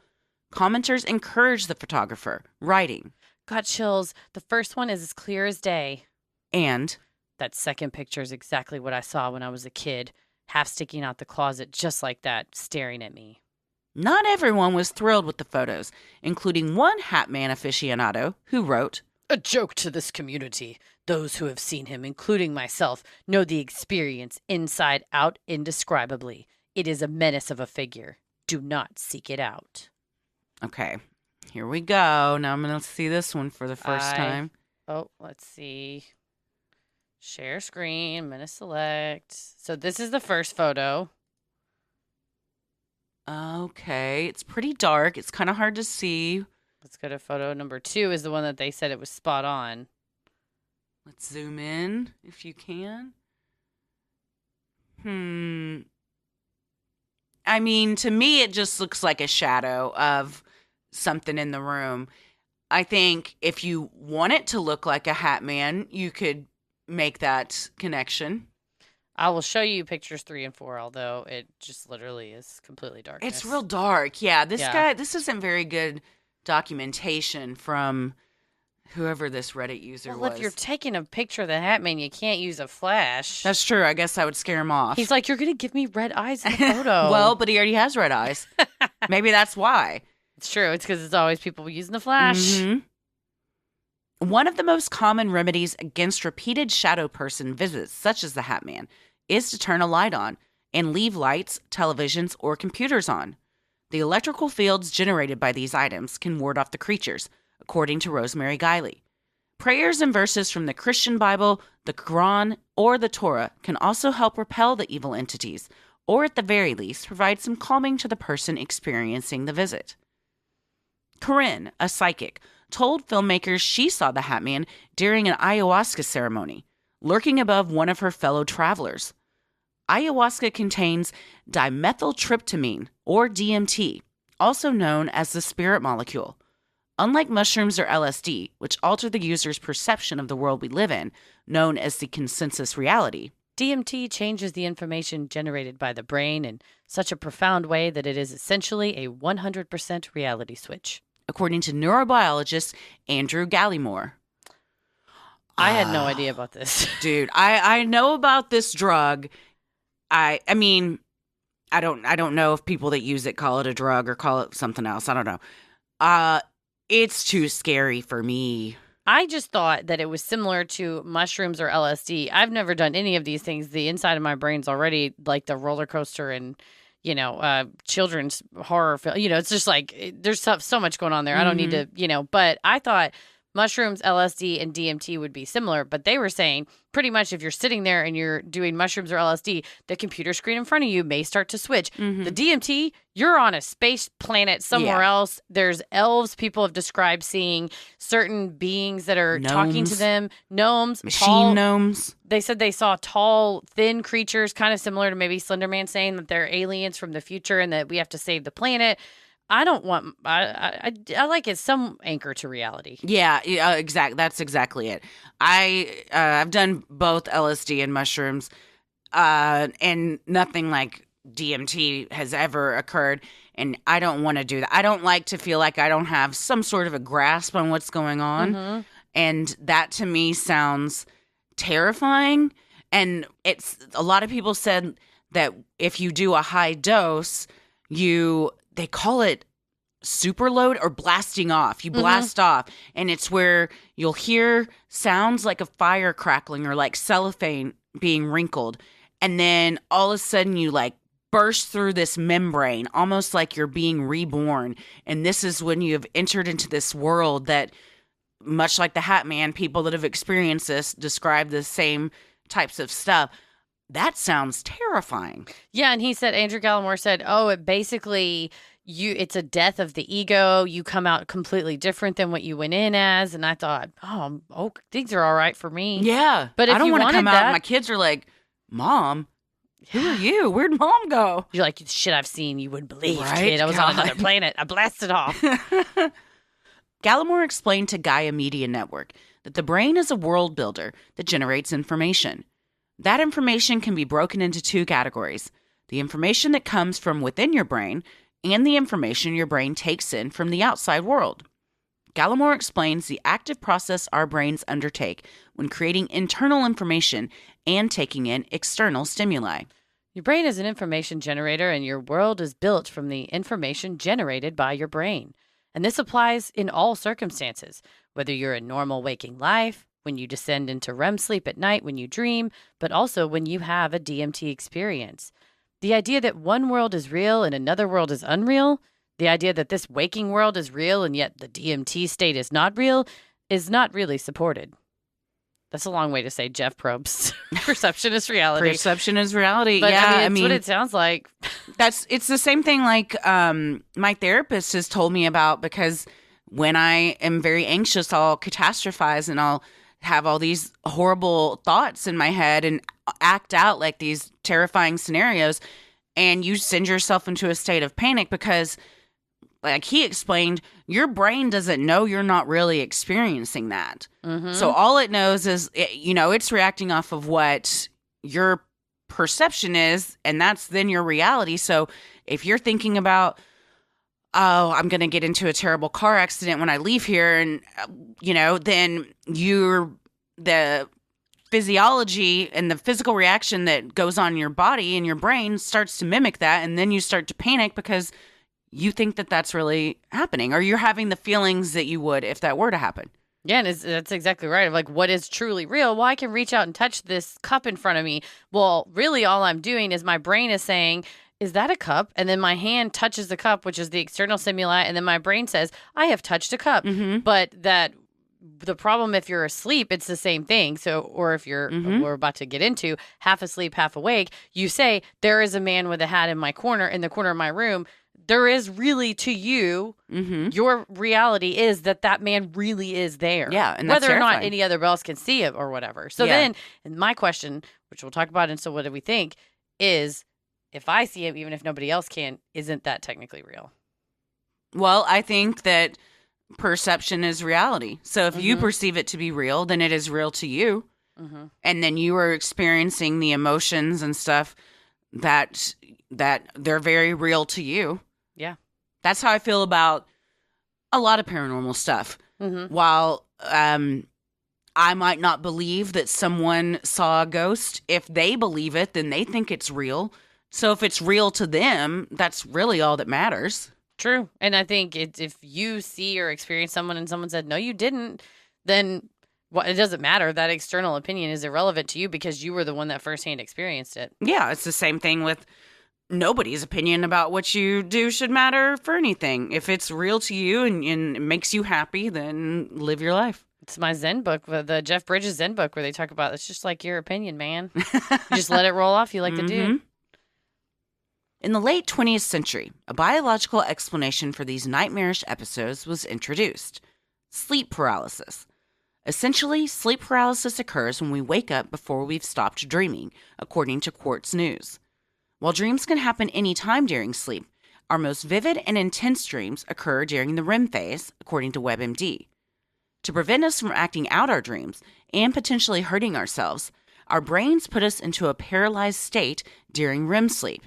Commenters encourage the photographer, writing, Got chills. The first one is as clear as day. And that second picture is exactly what I saw when I was a kid, half sticking out the closet just like that, staring at me. Not everyone was thrilled with the photos, including one Hat Man aficionado who wrote, A joke to this community. Those who have seen him, including myself, know the experience inside out indescribably. It is a menace of a figure. Do not seek it out. Okay, here we go. Now I'm going to see this one for the first time. Oh, let's see. Share screen. I'm going to select. So this is the first photo. Okay, it's pretty dark. It's kind of hard to see. Let's go to photo number 2 is the one that they said it was spot on. Let's zoom in if you can. I mean, to me, it just looks like a shadow of something in the room. I think if you want it to look like a Hat Man, you could make that connection. I will show you pictures 3 and 4, although it just literally is completely dark. It's real dark. Yeah, this isn't very good documentation from whoever this Reddit user was. Well, if you're taking a picture of the Hat Man, you can't use a flash. That's true. I guess I would scare him off. He's like, you're going to give me red eyes in the photo. Well, but he already has red eyes. Maybe that's why. It's true. It's because it's always people using the flash. Mm-hmm. One of the most common remedies against repeated shadow person visits, such as the Hat Man, is to turn a light on and leave lights, televisions, or computers on. The electrical fields generated by these items can ward off the creatures, according to Rosemary Guiley. Prayers and verses from the Christian Bible, the Quran, or the Torah can also help repel the evil entities, or at the very least, provide some calming to the person experiencing the visit. Corinne, a psychic, told filmmakers she saw the Hat Man during an ayahuasca ceremony, lurking above one of her fellow travelers. Ayahuasca contains dimethyltryptamine, or DMT, also known as the spirit molecule. Unlike mushrooms or LSD, which alter the user's perception of the world we live in, known as the consensus reality, DMT changes the information generated by the brain in such a profound way that it is essentially a 100% reality switch. According to neurobiologist Andrew Gallimore. I had no idea about this. Dude, I know about this drug. I mean, I don't know if people that use it call it a drug or call it something else. I don't know. It's too scary for me. I just thought that it was similar to mushrooms or LSD. I've never done any of these things. The inside of my brain's already like the roller coaster and, children's horror film. It's just like there's so much going on there. I don't need to, but I thought mushrooms, LSD, and DMT would be similar, but they were saying pretty much if you're sitting there and you're doing mushrooms or LSD, the computer screen in front of you may start to switch. Mm-hmm. The DMT, you're on a space planet somewhere else. There's elves. People have described seeing certain beings that are talking to them. Gnomes. Machine gnomes. They said they saw tall, thin creatures, kind of similar to maybe Slender Man, saying that they're aliens from the future and that we have to save the planet. I don't want. I like it some anchor to reality. Yeah, exactly. That's exactly it. I've done both LSD and mushrooms, and nothing like DMT has ever occurred. And I don't want to do that. I don't like to feel like I don't have some sort of a grasp on what's going on, and that to me sounds terrifying. And it's a lot of people said that if you do a high dose, they call it superload or blasting off. You blast off, and it's where you'll hear sounds like a fire crackling or like cellophane being wrinkled. And then all of a sudden you like burst through this membrane, almost like you're being reborn. And this is when you have entered into this world that, much like the Hat Man, people that have experienced this describe the same types of stuff. That sounds terrifying. Yeah, and he said, Andrew Gallimore said, it basically, it's a death of the ego. You come out completely different than what you went in as. And I thought, things are all right for me. Yeah. But if I don't you want to come wanted out that- and my kids are like, Mom, who are you? Where'd Mom go? You're like, shit I've seen you wouldn't believe, Right? kid. I was on God. another planet. I blasted off. Gallimore explained to Gaia Media Network that the brain is a world builder that generates information. That information can be broken into two categories: the information that comes from within your brain and the information your brain takes in from the outside world. Gallimore explains the active process our brains undertake when creating internal information and taking in external stimuli. Your brain is an information generator, and your world is built from the information generated by your brain. And this applies in all circumstances, whether you're in normal waking life, when you descend into REM sleep at night when you dream, but also when you have a DMT experience. The idea that one world is real and another world is unreal, the idea that this waking world is real and yet the DMT state is not real, is not really supported. That's a long way to say Jeff Probst's perception is reality. Perception is reality. But yeah, I mean, it's what it sounds like. It's the same thing like my therapist has told me about, because when I am very anxious, I'll catastrophize and I'll have all these horrible thoughts in my head and act out like these terrifying scenarios. And you send yourself into a state of panic because, like he explained, your brain doesn't know you're not really experiencing that. So all it knows is, it's reacting off of what your perception is, and that's then your reality. So if you're thinking about, I'm going to get into a terrible car accident when I leave here, and, then the physiology and the physical reaction that goes on in your body and your brain starts to mimic that, and then you start to panic because you think that that's really happening, or you're having the feelings that you would if that were to happen. Yeah, and that's exactly right. Like, what is truly real? Well, I can reach out and touch this cup in front of me. Well, really all I'm doing is my brain is saying, is that a cup? And then my hand touches the cup, which is the external stimuli. And then my brain says, I have touched a cup. But the problem, if you're asleep, it's the same thing. So, or if you're, we're about to get into half asleep, half awake, you say, there is a man with a hat in the corner of my room. There is really, to you, your reality is that man really is there. Yeah, and that's whether or not terrifying. any other else can see it or whatever. So then, and my question, which we'll talk about, and so what do we think, is if I see him, even if nobody else can, isn't that technically real? Well, I think that perception is reality. So if you perceive it to be real, then it is real to you. And then you are experiencing the emotions and stuff that they're very real to you. Yeah. That's how I feel about a lot of paranormal stuff. While I might not believe that someone saw a ghost, if they believe it, then they think it's real. So if it's real to them, that's really all that matters. True. And I think if you see or experience someone and someone said, no, you didn't, then it doesn't matter. That external opinion is irrelevant to you because you were the one that firsthand experienced it. Yeah, it's the same thing with nobody's opinion about what you do should matter for anything. If it's real to you and it makes you happy, then live your life. It's my Zen book, the Jeff Bridges Zen book, where they talk about it's just like your opinion, man. You just let it roll off. You like the dude. In the late 20th century, a biological explanation for these nightmarish episodes was introduced: sleep paralysis. Essentially, sleep paralysis occurs when we wake up before we've stopped dreaming, according to Quartz News. While dreams can happen any time during sleep, our most vivid and intense dreams occur during the REM phase, according to WebMD. To prevent us from acting out our dreams and potentially hurting ourselves, our brains put us into a paralyzed state during REM sleep.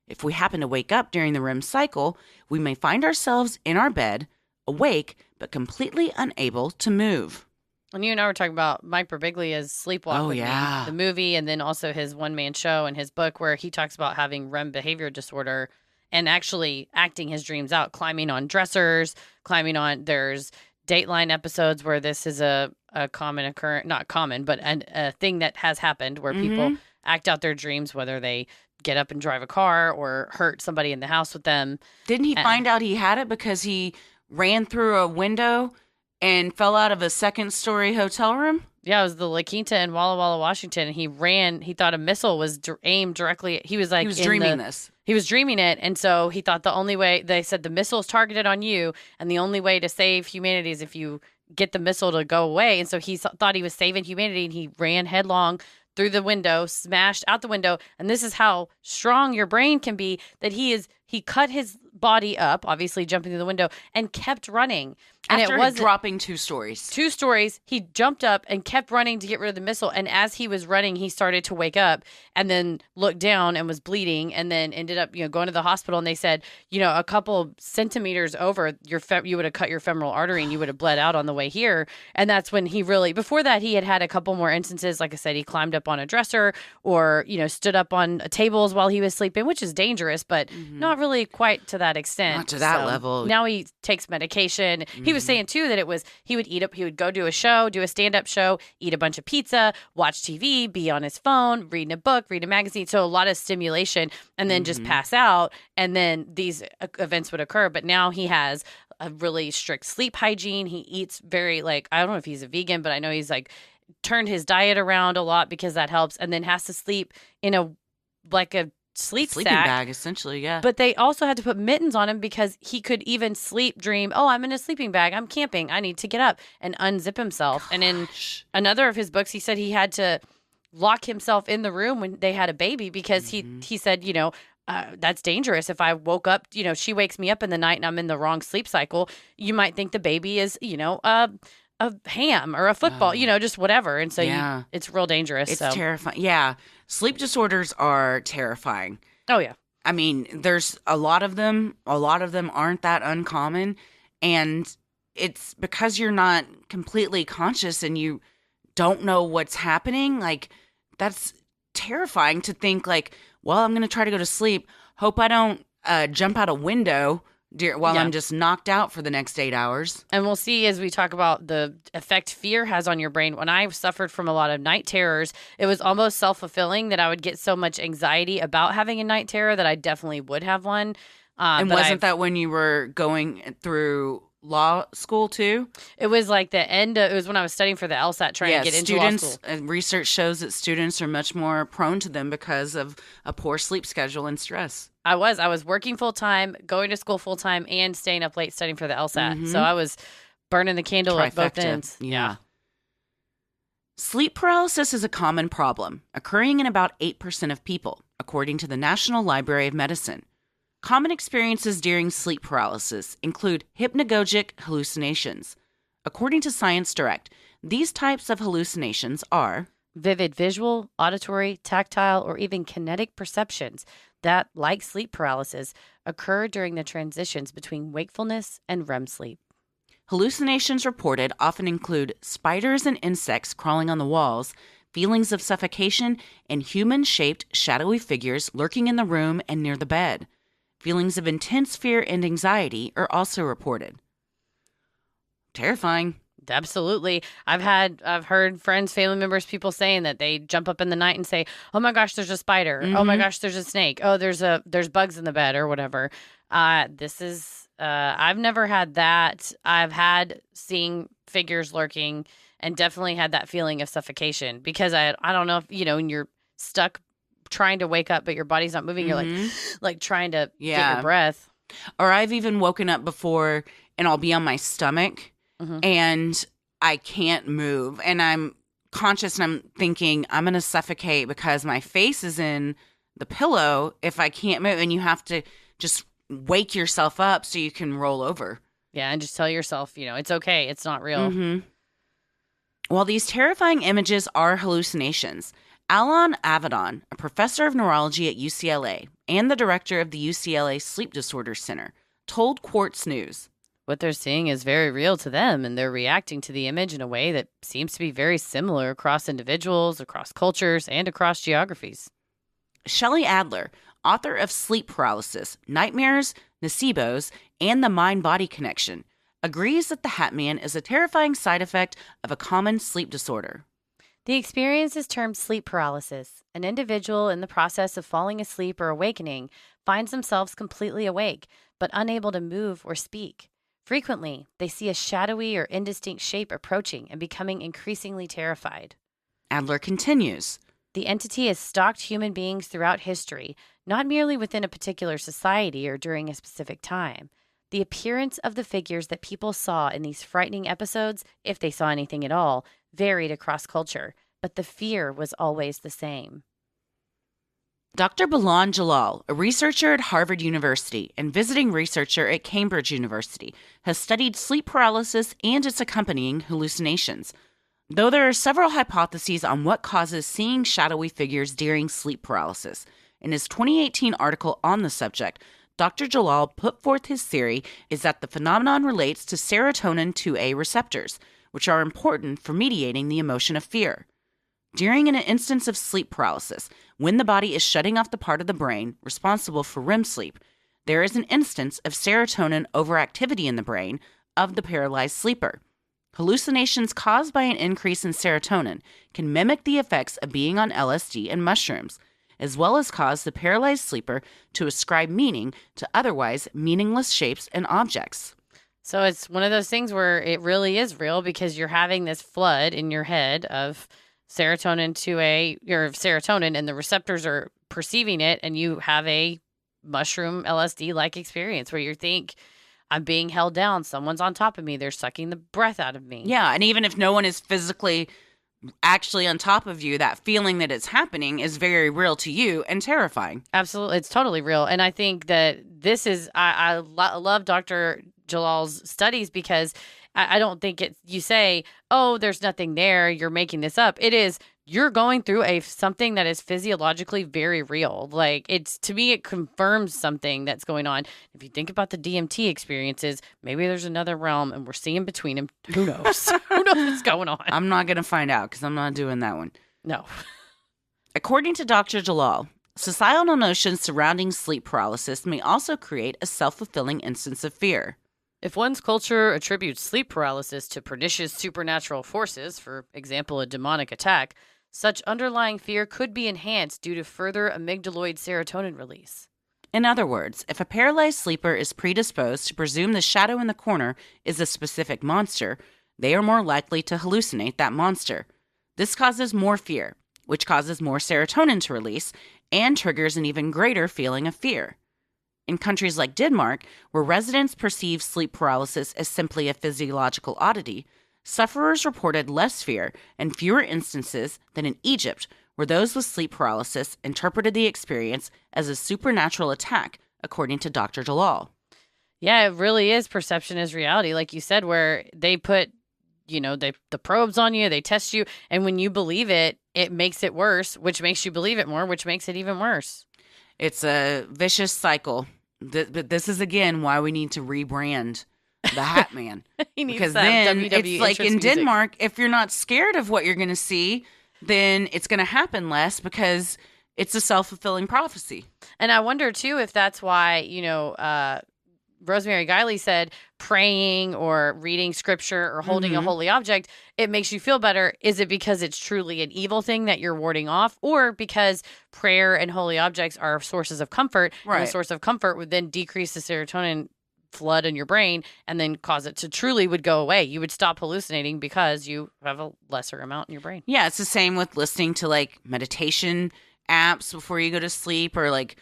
If we happen to wake up during the REM cycle, we may find ourselves in our bed, awake, but completely unable to move. And you and I were talking about Mike Birbiglia's Sleepwalk with Me, the movie, and then also his one-man show and his book where he talks about having REM behavior disorder and actually acting his dreams out, climbing on dressers, there's Dateline episodes where this is a common occurrence, not common, but a thing that has happened where people act out their dreams, whether they get up and drive a car or hurt somebody in the house with them. Didn't he find out he had it because he ran through a window and fell out of a second-story hotel room? Yeah, it was the La Quinta in Walla Walla, Washington. And he thought a missile was aimed directly. He was like, he was dreaming this. He was dreaming it. And so he thought the only way, they said the missile's targeted on you. And the only way to save humanity is if you get the missile to go away. And so he thought he was saving humanity. And he ran headlong through the window, smashed out the window. And this is how strong your brain can be, that he cut his body up, obviously jumping through the window, and kept running. And After it wasn't dropping 2 stories. 2 stories, he jumped up and kept running to get rid of the missile. And as he was running, he started to wake up and then looked down and was bleeding, and then ended up, going to the hospital. And they said, a couple centimeters over you would have cut your femoral artery and you would have bled out on the way here. And that's when before that, he had a couple more instances. Like I said, he climbed up on a dresser or, stood up on tables while he was sleeping, which is dangerous, but not really quite to that extent. Not to that level. Now he takes medication. He was saying too that he would go do a stand-up show, eat a bunch of pizza, watch TV, be on his phone, reading a book, read a magazine. So a lot of stimulation, and then just pass out. And then these events would occur. But now he has a really strict sleep hygiene. He eats very, I don't know if he's a vegan, but I know he's turned his diet around a lot because that helps. And then has to sleep in a sleeping bag, essentially, yeah. But they also had to put mittens on him because he could even dream, oh, I'm in a sleeping bag, I'm camping, I need to get up, and unzip himself. Gosh. And in another of his books, he said he had to lock himself in the room when they had a baby because he said, that's dangerous. If I woke up, she wakes me up in the night and I'm in the wrong sleep cycle, you might think the baby is, a ham or a football, just whatever. And so it's real dangerous. It's terrifying. Yeah. Sleep disorders are terrifying. Oh, yeah. I mean, there's a lot of them. A lot of them aren't that uncommon. And it's because you're not completely conscious and you don't know what's happening. That's terrifying to think well, I'm going to try to go to sleep. Hope I don't jump out a window while I'm just knocked out for the next 8 hours. And we'll see as we talk about the effect fear has on your brain. When I suffered from a lot of night terrors, it was almost self-fulfilling that I would get so much anxiety about having a night terror that I definitely would have one. And wasn't that when you were going through law school too? It was it was when I was studying for the LSAT trying to get into law school. Research shows that students are much more prone to them because of a poor sleep schedule and stress. I was working full-time, going to school full-time, and staying up late studying for the LSAT. So I was burning the candle at both ends. Yeah. Sleep paralysis is a common problem, occurring in about 8% of people, according to the National Library of Medicine. Common experiences during sleep paralysis include hypnagogic hallucinations. According to Science Direct, these types of hallucinations are vivid visual, auditory, tactile, or even kinetic perceptions that, like sleep paralysis, occur during the transitions between wakefulness and REM sleep. Hallucinations reported often include spiders and insects crawling on the walls, feelings of suffocation, and human-shaped shadowy figures lurking in the room and near the bed. Feelings of intense fear and anxiety are also reported. Terrifying. Absolutely. I've heard friends, family members, people saying that they jump up in the night and say, "Oh my gosh, there's a spider. Oh my gosh, there's a snake. Oh, there's bugs in the bed or whatever." I've never had that. I've had seeing figures lurking and definitely had that feeling of suffocation because I don't know if, when you're stuck trying to wake up, but your body's not moving. You're like trying to get your breath. Or I've even woken up before and I'll be on my stomach and I can't move. And I'm conscious and I'm thinking I'm going to suffocate because my face is in the pillow if I can't move. And you have to just wake yourself up so you can roll over. Yeah, and just tell yourself, it's okay. It's not real. While these terrifying images are hallucinations, Alon Avedon, a professor of neurology at UCLA and the director of the UCLA Sleep Disorder Center, told Quartz News. What they're seeing is very real to them, and they're reacting to the image in a way that seems to be very similar across individuals, across cultures, and across geographies. Shelley Adler, author of Sleep Paralysis, Nightmares, Nocebos, and the Mind-Body Connection, agrees that the Hat Man is a terrifying side effect of a common sleep disorder. The experience is termed sleep paralysis. An individual in the process of falling asleep or awakening finds themselves completely awake, but unable to move or speak. Frequently, they see a shadowy or indistinct shape approaching and becoming increasingly terrified. Adler continues. The entity has stalked human beings throughout history, not merely within a particular society or during a specific time. The appearance of the figures that people saw in these frightening episodes, if they saw anything at all, varied across culture, but the fear was always the same. Dr. Bilal Jalal, a researcher at Harvard University and visiting researcher at Cambridge University, has studied sleep paralysis and its accompanying hallucinations. Though there are several hypotheses on what causes seeing shadowy figures during sleep paralysis, in his 2018 article on the subject, Dr. Jalal put forth his theory is that the phenomenon relates to serotonin 2A receptors, which are important for mediating the emotion of fear. During an instance of sleep paralysis, when the body is shutting off the part of the brain responsible for REM sleep, there is an instance of serotonin overactivity in the brain of the paralyzed sleeper. Hallucinations caused by an increase in serotonin can mimic the effects of being on LSD and mushrooms, as well as cause the paralyzed sleeper to ascribe meaning to otherwise meaningless shapes and objects. So it's one of those things where it really is real because you're having this flood in your head of serotonin 2A, your serotonin, and the receptors are perceiving it, and you have a mushroom LSD-like experience where you think, I'm being held down, someone's on top of me, they're sucking the breath out of me. Yeah, and even if no one is physically actually on top of you, that feeling that it's happening is very real to you and terrifying. Absolutely. It's totally real. And I think that this is, I love Dr. Jalal's studies because I don't think you say, oh, there's nothing there, you're making this up. It is, you're going through something that is physiologically very real. Like, to me, it confirms something that's going on. If you think about the DMT experiences, maybe there's another realm and we're seeing between them. Who knows? Who knows what's going on? I'm not going to find out because I'm not doing that one. No. According to Dr. Jalal, societal notions surrounding sleep paralysis may also create a self-fulfilling instance of fear. If one's culture attributes sleep paralysis to pernicious supernatural forces, for example, a demonic attack, such underlying fear could be enhanced due to further amygdaloid serotonin release. In other words, if a paralyzed sleeper is predisposed to presume the shadow in the corner is a specific monster, they are more likely to hallucinate that monster. This causes more fear, which causes more serotonin to release and triggers an even greater feeling of fear. In countries like Denmark, where residents perceive sleep paralysis as simply a physiological oddity, sufferers reported less fear and fewer instances than in Egypt, where those with sleep paralysis interpreted the experience as a supernatural attack, according to Dr. Jalal. Yeah, it really is perception is reality, like you said, where they put, the probes on you, they test you, and when you believe it, it makes it worse, which makes you believe it more, which makes it even worse. It's a vicious cycle. But this is, again, why we need to rebrand the Hat Man. Because then WWE it's like in music. Denmark, if you're not scared of what you're going to see, then it's going to happen less because it's a self-fulfilling prophecy. And I wonder, too, if that's why, Rosemary Guiley said praying or reading scripture or holding a holy object, it makes you feel better. Is it because it's truly an evil thing that you're warding off, or because prayer and holy objects are sources of comfort, and the source of comfort would then decrease the serotonin flood in your brain and then cause it to truly would go away? You would stop hallucinating because you have a lesser amount in your brain. Yeah, it's the same with listening to like meditation apps before you go to sleep, or like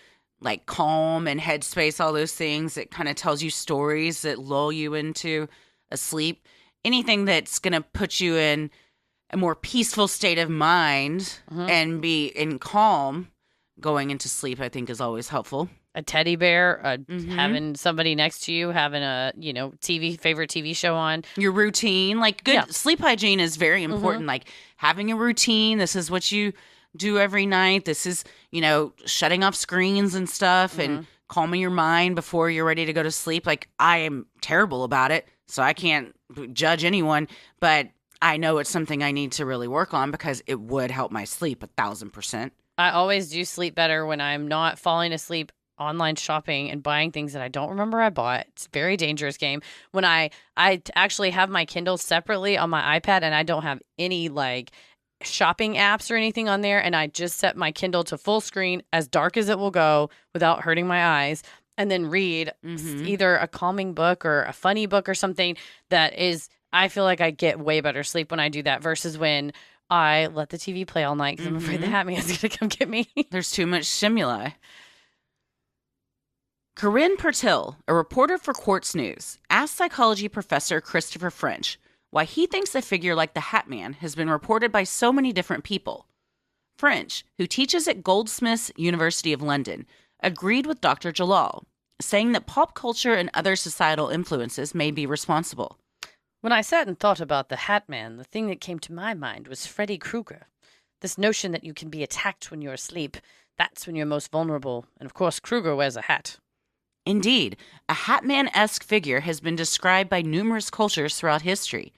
Calm and Headspace, all those things. It kind of tells you stories that lull you into a sleep. Anything that's going to put you in a more peaceful state of mind and be in calm going into sleep, I think is always helpful. A teddy bear, having somebody next to you, having a, favorite TV show on. Your routine, like good sleep hygiene is very important. Like having a routine. This is what you do every night. This is, shutting off screens and stuff and calming your mind before you're ready to go to sleep. Like, I am terrible about it, so I can't judge anyone, but I know it's something I need to really work on because it would help my sleep 1,000%. I always do sleep better when I'm not falling asleep online shopping and buying things that I don't remember I bought. It's a very dangerous game. When I actually have my Kindle separately on my iPad, and I don't have any like shopping apps or anything on there, and I just set my Kindle to full screen, as dark as it will go without hurting my eyes, and then read either a calming book or a funny book or something that is, I feel like I get way better sleep when I do that versus when I let the TV play all night because I'm afraid the Hat Man's going to come get me. There's too much stimuli. Corinne Pertil, a reporter for Quartz News, asked psychology professor Christopher French why he thinks a figure like the Hat Man has been reported by so many different people. French, who teaches at Goldsmiths University of London, agreed with Dr. Jalal, saying that pop culture and other societal influences may be responsible. When I sat and thought about the Hat Man, the thing that came to my mind was Freddy Krueger. This notion that you can be attacked when you're asleep, that's when you're most vulnerable. And of course, Krueger wears a hat. Indeed, a Hat Man-esque figure has been described by numerous cultures throughout history.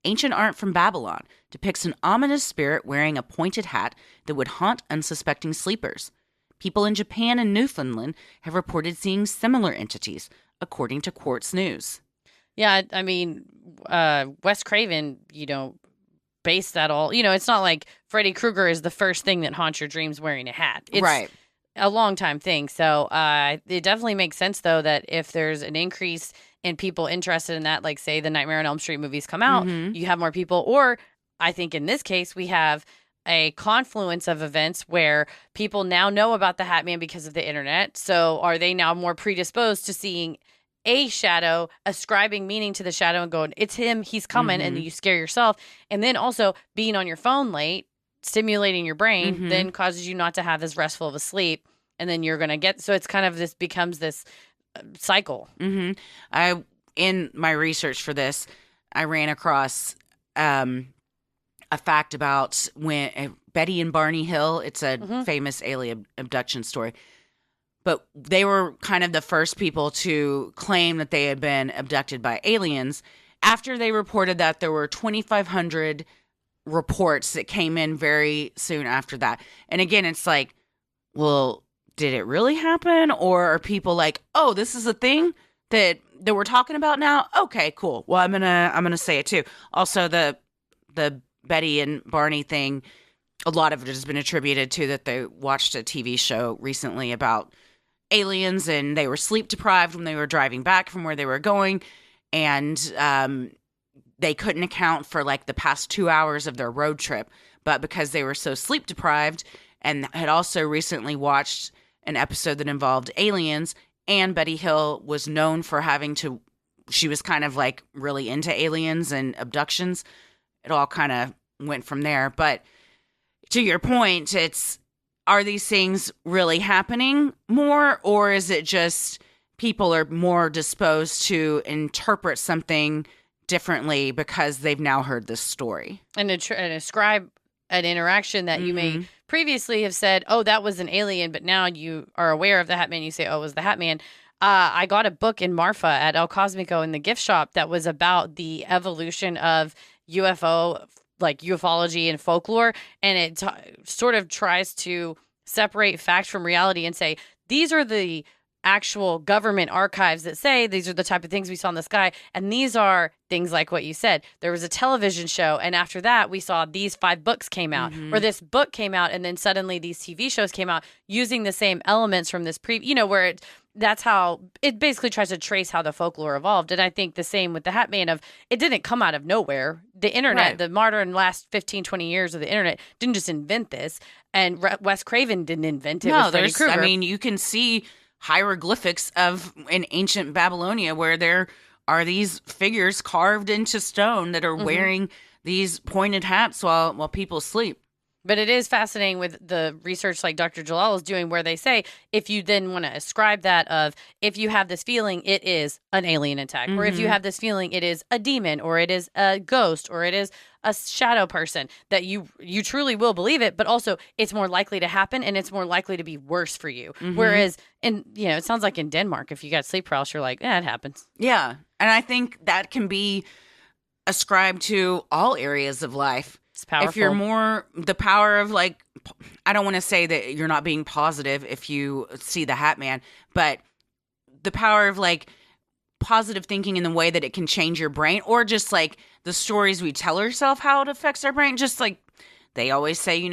Ancient art from Babylon depicts an ominous spirit wearing a pointed hat that would haunt unsuspecting sleepers. People in Japan and Newfoundland have reported seeing similar entities, according to Quartz News. Yeah, I mean, Wes Craven, based that all. It's not like Freddy Krueger is the first thing that haunts your dreams wearing a hat. It's right. A long time thing. So it definitely makes sense, though, that if there's an increase in people interested in that, like, say, the Nightmare on Elm Street movies come out, you have more people. Or I think in this case, we have a confluence of events where people now know about the Hat Man because of the internet. So are they now more predisposed to seeing a shadow, ascribing meaning to the shadow and going, it's him, he's coming, and then you scare yourself. And then also being on your phone late, stimulating your brain, then causes you not to have as restful of a sleep. And then you're going to get, so it's kind of this becomes this cycle. In my research for this, I ran across a fact about when Betty and Barney Hill, it's a famous alien abduction story. But they were kind of the first people to claim that they had been abducted by aliens after they reported that there were 2,500 reports that came in very soon after that. And again, it's like, well, did it really happen? Or are people like, oh, this is a thing that we're talking about now? Okay, cool. Well, I'm gonna say it too. Also, the Betty and Barney thing, a lot of it has been attributed to that they watched a TV show recently about aliens and they were sleep deprived when they were driving back from where they were going, and they couldn't account for like the past 2 hours of their road trip. But because they were so sleep deprived and had also recently watched an episode that involved aliens, and Betty Hill was known for she was kind of like really into aliens and abductions. It all kind of went from there. But to your point, are these things really happening more, or is it just people are more disposed to interpret something differently because they've now heard this story? And ascribe an interaction that you may previously have said, oh, that was an alien, but now you are aware of the Hat Man, you say, oh, it was the Hat Man. I got a book in Marfa at El Cosmico in the gift shop that was about the evolution of UFO, like ufology and folklore, and it sort of tries to separate fact from reality and say, these are the actual government archives that say these are the type of things we saw in the sky. And these are things like what you said. There was a television show, and after that, we saw these 5 books came out, or this book came out, and then suddenly these TV shows came out using the same elements from this where that's how it basically tries to trace how the folklore evolved. And I think the same with the Hat Man of it didn't come out of nowhere. The internet, the modern last 15, 20 years of the internet didn't just invent this. And Wes Craven didn't invent it. No, I mean, you can see hieroglyphics of in ancient Babylonia where there are these figures carved into stone that are wearing these pointed hats while people sleep. But it is fascinating with the research like Dr. Jalal is doing where they say if you then want to ascribe that of if you have this feeling, it is an alien attack. Or if you have this feeling, it is a demon or it is a ghost or it is a shadow person, that you truly will believe it, but also it's more likely to happen and it's more likely to be worse for you. Whereas it sounds like in Denmark, if you got sleep paralysis, you're like, it happens. Yeah. And I think that can be ascribed to all areas of life. It's powerful. If you're more the power of like, I don't want to say that you're not being positive if you see the Hat Man, but the power of like positive thinking in the way that it can change your brain, or just like the stories we tell ourselves how it affects our brain. Just like they always say,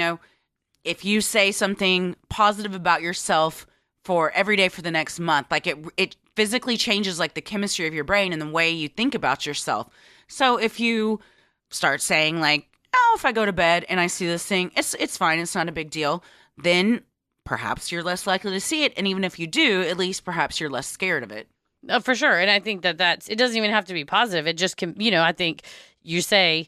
if you say something positive about yourself for every day for the next month, like it physically changes like the chemistry of your brain and the way you think about yourself. So if you start saying like, if I go to bed and I see this thing, it's fine, it's not a big deal, then perhaps you're less likely to see it. And even if you do, at least perhaps you're less scared of it. For sure. And I think that's, it doesn't even have to be positive. It just can, I think you say,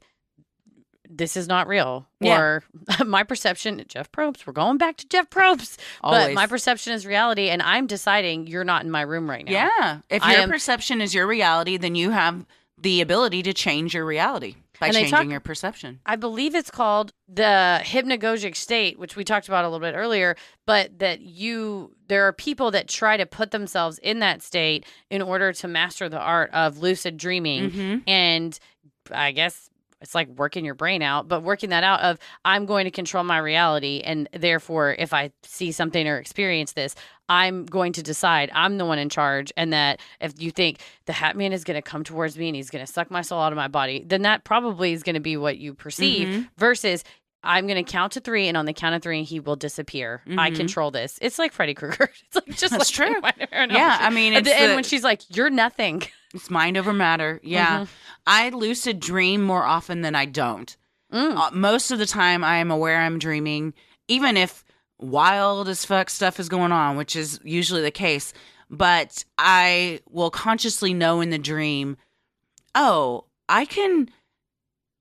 this is not real. Yeah. Or my perception, Jeff Probst, we're going back to Jeff Probst. Always. But my perception is reality, and I'm deciding you're not in my room right now. Yeah. If your perception is your reality, then you have the ability to change your reality by changing your perception. I believe it's called the hypnagogic state, which we talked about a little bit earlier, but that there are people that try to put themselves in that state in order to master the art of lucid dreaming. And I guess it's like working your brain out, but working that out of I'm going to control my reality. And therefore, if I see something or experience this, I'm going to decide I'm the one in charge. And that if you think the Hat Man is going to come towards me and he's going to suck my soul out of my body, then that probably is going to be what you perceive versus I'm going to count to 3, and on the count of 3, he will disappear. I control this. It's like Freddy Krueger. It's like just That's like true. Yeah, I mean, at the end when she's like, "You're nothing." It's mind over matter. Yeah, I lucid dream more often than I don't. Most of the time, I am aware I'm dreaming, even if wild as fuck stuff is going on, which is usually the case. But I will consciously know in the dream, I can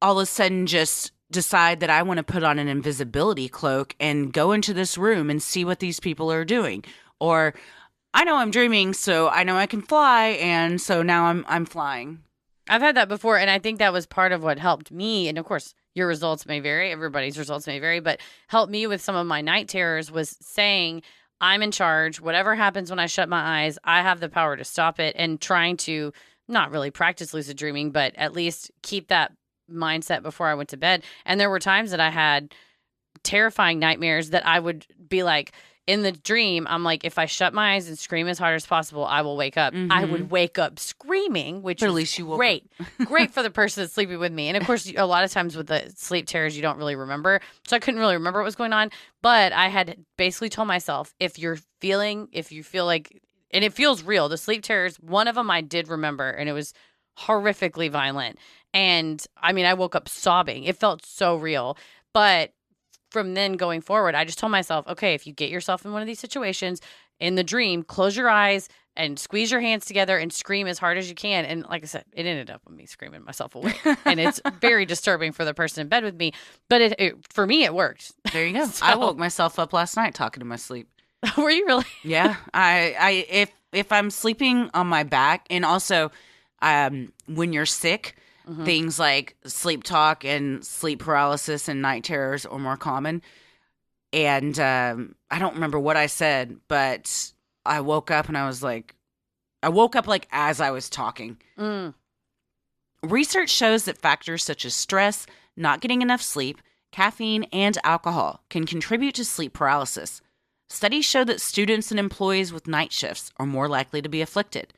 all of a sudden just decide that I want to put on an invisibility cloak and go into this room and see what these people are doing. Or I know I'm dreaming, so I know I can fly, and so now I'm flying. I've had that before, and I think that was part of what helped me. And of course, your results may vary. Everybody's results may vary, but helped me with some of my night terrors was saying, I'm in charge. Whatever happens when I shut my eyes, I have the power to stop it, and trying to not really practice lucid dreaming, but at least keep that mindset before I went to bed. And there were times that I had terrifying nightmares that I would be like, in the dream, I'm like, if I shut my eyes and scream as hard as possible, I will wake up. I would wake up screaming, which is great. Great for the person that's sleeping with me. And of course, a lot of times with the sleep terrors, you don't really remember. So I couldn't really remember what was going on. But I had basically told myself, if you feel like, and it feels real, the sleep terrors, one of them I did remember, and it was horrifically violent. And I mean, I woke up sobbing. It felt so real. But from then going forward, I just told myself, okay, if you get yourself in one of these situations in the dream, close your eyes and squeeze your hands together and scream as hard as you can. And like I said, it ended up with me screaming myself awake. And it's very disturbing for the person in bed with me. But for me, it worked. There you go. So, I woke myself up last night talking to my sleep. Were you really? Yeah. If I'm sleeping on my back, and also when you're sick, things like sleep talk and sleep paralysis and night terrors are more common. And I don't remember what I said, but I woke up and I woke up like as I was talking. Research shows that factors such as stress, not getting enough sleep, caffeine, and alcohol can contribute to sleep paralysis. Studies show that students and employees with night shifts are more likely to be afflicted.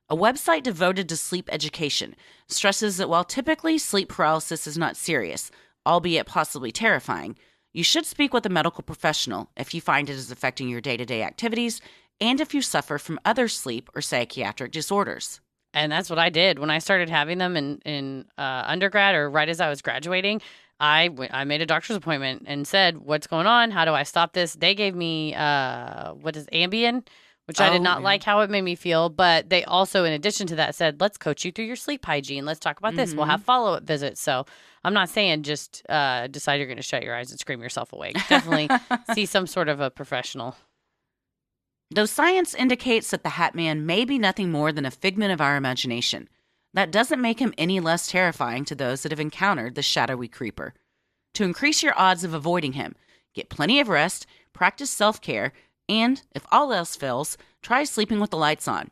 A website devoted to sleep education stresses that while typically sleep paralysis is not serious, albeit possibly terrifying, you should speak with a medical professional if you find it is affecting your day-to-day activities and if you suffer from other sleep or psychiatric disorders. And that's what I did when I started having them in undergrad or right as I was graduating. I made a doctor's appointment and said, what's going on? How do I stop this? They gave me, Ambien, which I did not like how it made me feel. But they also, in addition to that, said, let's coach you through your sleep hygiene. Let's talk about this. We'll have follow-up visits. So I'm not saying just decide you're going to shut your eyes and scream yourself awake. Definitely see some sort of a professional. Though science indicates that the Hat Man may be nothing more than a figment of our imagination, that doesn't make him any less terrifying to those that have encountered the shadowy creeper. To increase your odds of avoiding him, get plenty of rest, practice self-care, and, if all else fails, try sleeping with the lights on.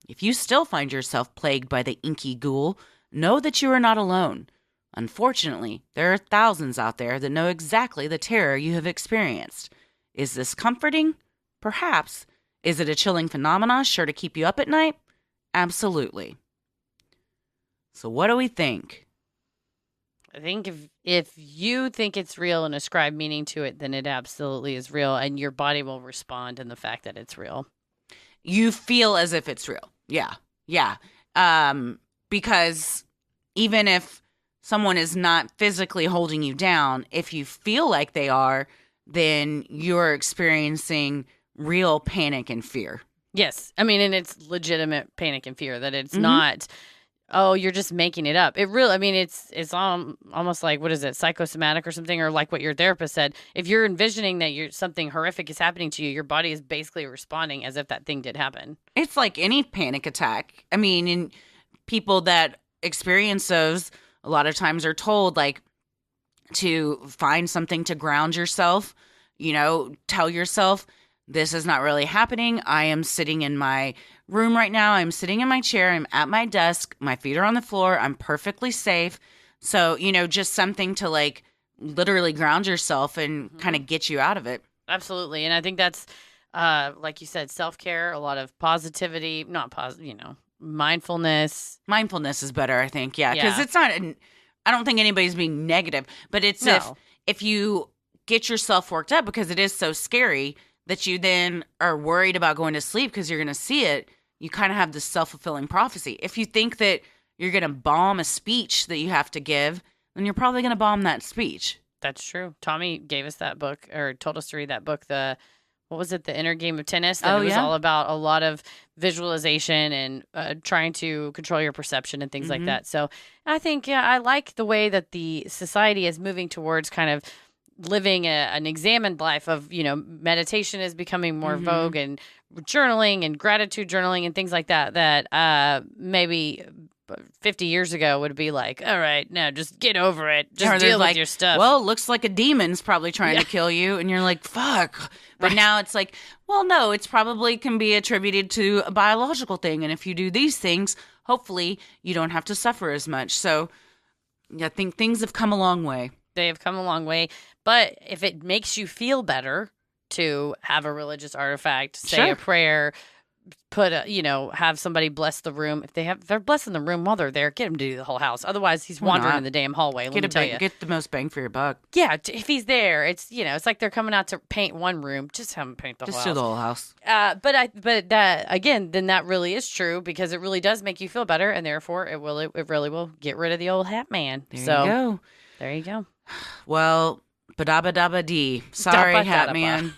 If you still find yourself plagued by the inky ghoul, know that you are not alone. Unfortunately, there are thousands out there that know exactly the terror you have experienced. Is this comforting? Perhaps. Is it a chilling phenomenon sure to keep you up at night? Absolutely. So what do we think? I think if you think it's real and ascribe meaning to it, then it absolutely is real, and your body will respond in the fact that it's real. You feel as if it's real. Yeah. Because even if someone is not physically holding you down, if you feel like they are, then you're experiencing real panic and fear. Yes. I mean, and it's legitimate panic and fear, that it's not, oh, you're just making it up. It really, I mean, it's almost like, what is it, psychosomatic or something, or like what your therapist said. If you're envisioning that something horrific is happening to you, your body is basically responding as if that thing did happen. It's like any panic attack. I mean, in people that experience those, a lot of times are told, like, to find something to ground yourself, tell yourself, this is not really happening. I am sitting in my room right now. I'm sitting in my chair. I'm at my desk. My feet are on the floor. I'm perfectly safe. So, just something to like literally ground yourself and kind of get you out of it. Absolutely. And I think that's, like you said, self-care, a lot of positivity, mindfulness. Mindfulness is better, I think. Yeah. Because it's not, I don't think anybody's being negative, but it's if you get yourself worked up because it is so scary that you then are worried about going to sleep because you're going to see it, you kind of have this self-fulfilling prophecy. If you think that you're going to bomb a speech that you have to give, then you're probably going to bomb that speech. That's true. Tommy gave us that book, or told us to read that book, The Inner Game of Tennis? That it was all about a lot of visualization and trying to control your perception and things like that. So I think, I like the way that the society is moving towards kind of living an examined life of, meditation is becoming more vogue, and journaling and gratitude journaling and things like that maybe 50 years ago would be like, all right, no, just get over it. Just deal with your stuff. Well, it looks like a demon's probably trying to kill you. And you're like, fuck. But now it's like, well, no, it's probably can be attributed to a biological thing. And if you do these things, hopefully you don't have to suffer as much. So I think things have come a long way. They have come a long way. But if it makes you feel better to have a religious artifact, say a prayer, have somebody bless the room. If they're blessing the room while they're there, get him to do the whole house. Otherwise, he's wandering in the damn hallway. Let me tell you. Get the most bang for your buck. Yeah, if he's there, it's it's like they're coming out to paint one room. Just have him paint the whole house. Just do the whole house. But that again, then that really is true, because it really does make you feel better, and therefore it really will get rid of the old Hat Man. There you go. There you go. Well, ba-da-ba-da-ba-dee. Sorry, Hat Man.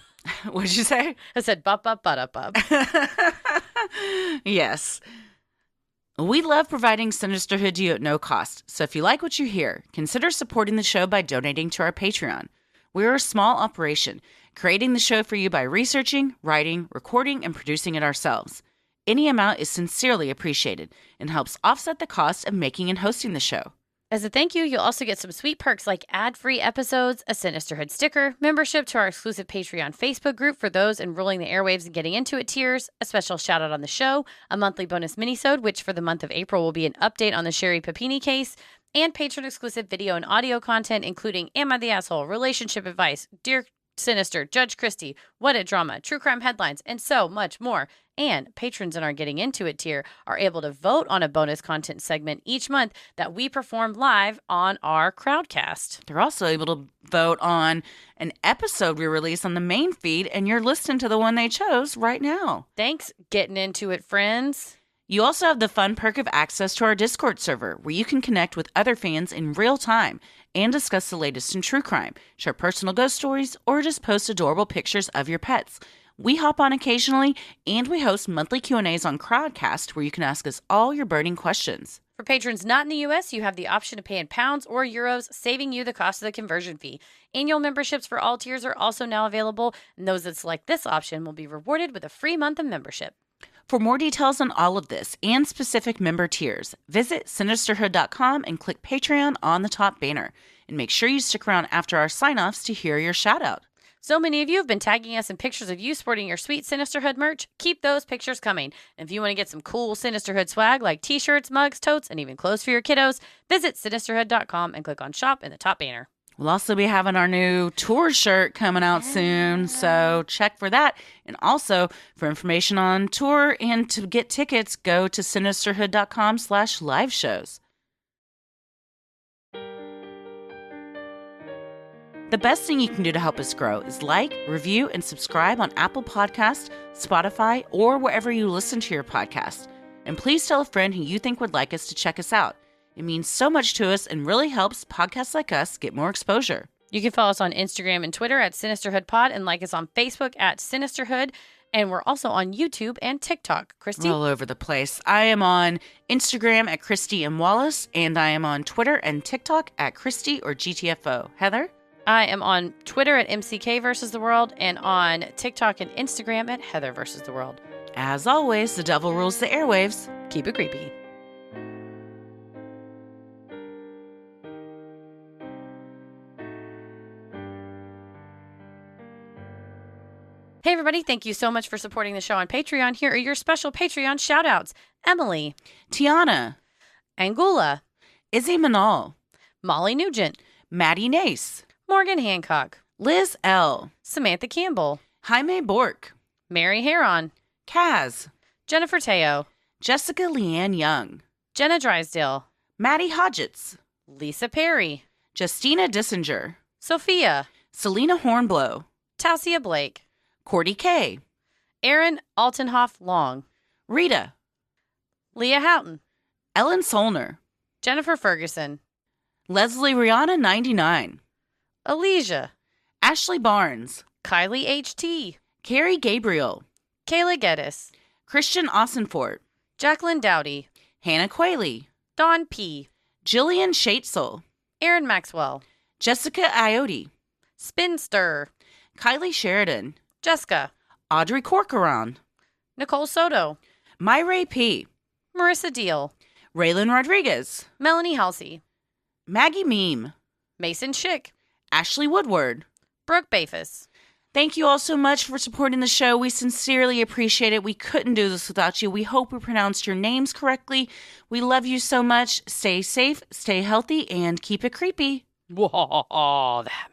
What'd you say? I said ba-ba-ba-da-ba. Yes. We love providing Sinisterhood to you at no cost. So if you like what you hear, consider supporting the show by donating to our Patreon. We're a small operation, creating the show for you by researching, writing, recording, and producing it ourselves. Any amount is sincerely appreciated and helps offset the cost of making and hosting the show. As a thank you, you'll also get some sweet perks like ad-free episodes, a Sinisterhood sticker, membership to our exclusive Patreon Facebook group for those enrolling the airwaves and getting into it tiers, a special shout-out on the show, a monthly bonus minisode, which for the month of April will be an update on the Sherry Papini case, and patron-exclusive video and audio content, including Am I the Asshole?, relationship advice, Sinister, Judge Christie, What a Drama, True Crime Headlines, and so much more. And patrons in our Getting Into It tier are able to vote on a bonus content segment each month that we perform live on our Crowdcast. They're also able to vote on an episode we release on the main feed, and you're listening to the one they chose right now. Thanks, Getting Into It, friends. You also have the fun perk of access to our Discord server, where you can connect with other fans in real time and discuss the latest in true crime, share personal ghost stories, or just post adorable pictures of your pets. We hop on occasionally, and we host monthly Q&As on Crowdcast, where you can ask us all your burning questions. For patrons not in the U.S., you have the option to pay in pounds or euros, saving you the cost of the conversion fee. Annual memberships for all tiers are also now available, and those that select this option will be rewarded with a free month of membership. For more details on all of this and specific member tiers, visit Sinisterhood.com and click Patreon on the top banner. And make sure you stick around after our sign-offs to hear your shout-out. So many of you have been tagging us in pictures of you sporting your sweet Sinisterhood merch. Keep those pictures coming. And if you want to get some cool Sinisterhood swag like t-shirts, mugs, totes, and even clothes for your kiddos, visit Sinisterhood.com and click on Shop in the top banner. We'll also be having our new tour shirt coming out soon, so check for that. And also, for information on tour and to get tickets, go to Sinisterhood.com/live shows. The best thing you can do to help us grow is like, review, and subscribe on Apple Podcasts, Spotify, or wherever you listen to your podcast. And please tell a friend who you think would like us to check us out. It means so much to us and really helps podcasts like us get more exposure. You can follow us on Instagram and Twitter at SinisterhoodPod and like us on Facebook at Sinisterhood. And we're also on YouTube and TikTok. Christy? All over the place. I am on Instagram at Christy M. Wallace, and I am on Twitter and TikTok at Christy or GTFO. Heather? I am on Twitter at MCK versus the world and on TikTok and Instagram at Heather versus the world. As always, the devil rules the airwaves. Keep it creepy. Hey everybody, thank you so much for supporting the show on Patreon. Here are your special Patreon shoutouts. Emily, Tiana, Angula, Izzy Manal, Molly Nugent, Maddie Nace, Morgan Hancock, Liz L, Samantha Campbell, Jaime Bork, Mary Heron, Kaz, Jennifer Teo, Jessica Leanne Young, Jenna Drysdale, Maddie Hodgetts, Lisa Perry, Justina Dissinger, Sophia, Selena Hornblow, Tasia Blake, Cordy K, Aaron Altenhoff Long, Rita, Leah Houghton, Ellen Solner, Jennifer Ferguson, Leslie Rihanna 99, Alicia, Ashley Barnes, Kylie H.T., Carrie Gabriel, Kayla Geddes, Christian Ossenfort, Jacqueline Dowdy, Hannah Quayle, Dawn P., Jillian Shatesel, Aaron Maxwell, Jessica Iotti, Spinster, Kylie Sheridan, Jessica, Audrey Corcoran, Nicole Soto, Myray P., Marissa Deal, Raylan Rodriguez, Melanie Halsey, Maggie Meme, Mason Schick, Ashley Woodward. Brooke Bafus. Thank you all so much for supporting the show. We sincerely appreciate it. We couldn't do this without you. We hope we pronounced your names correctly. We love you so much. Stay safe, stay healthy, and keep it creepy. Whoa, that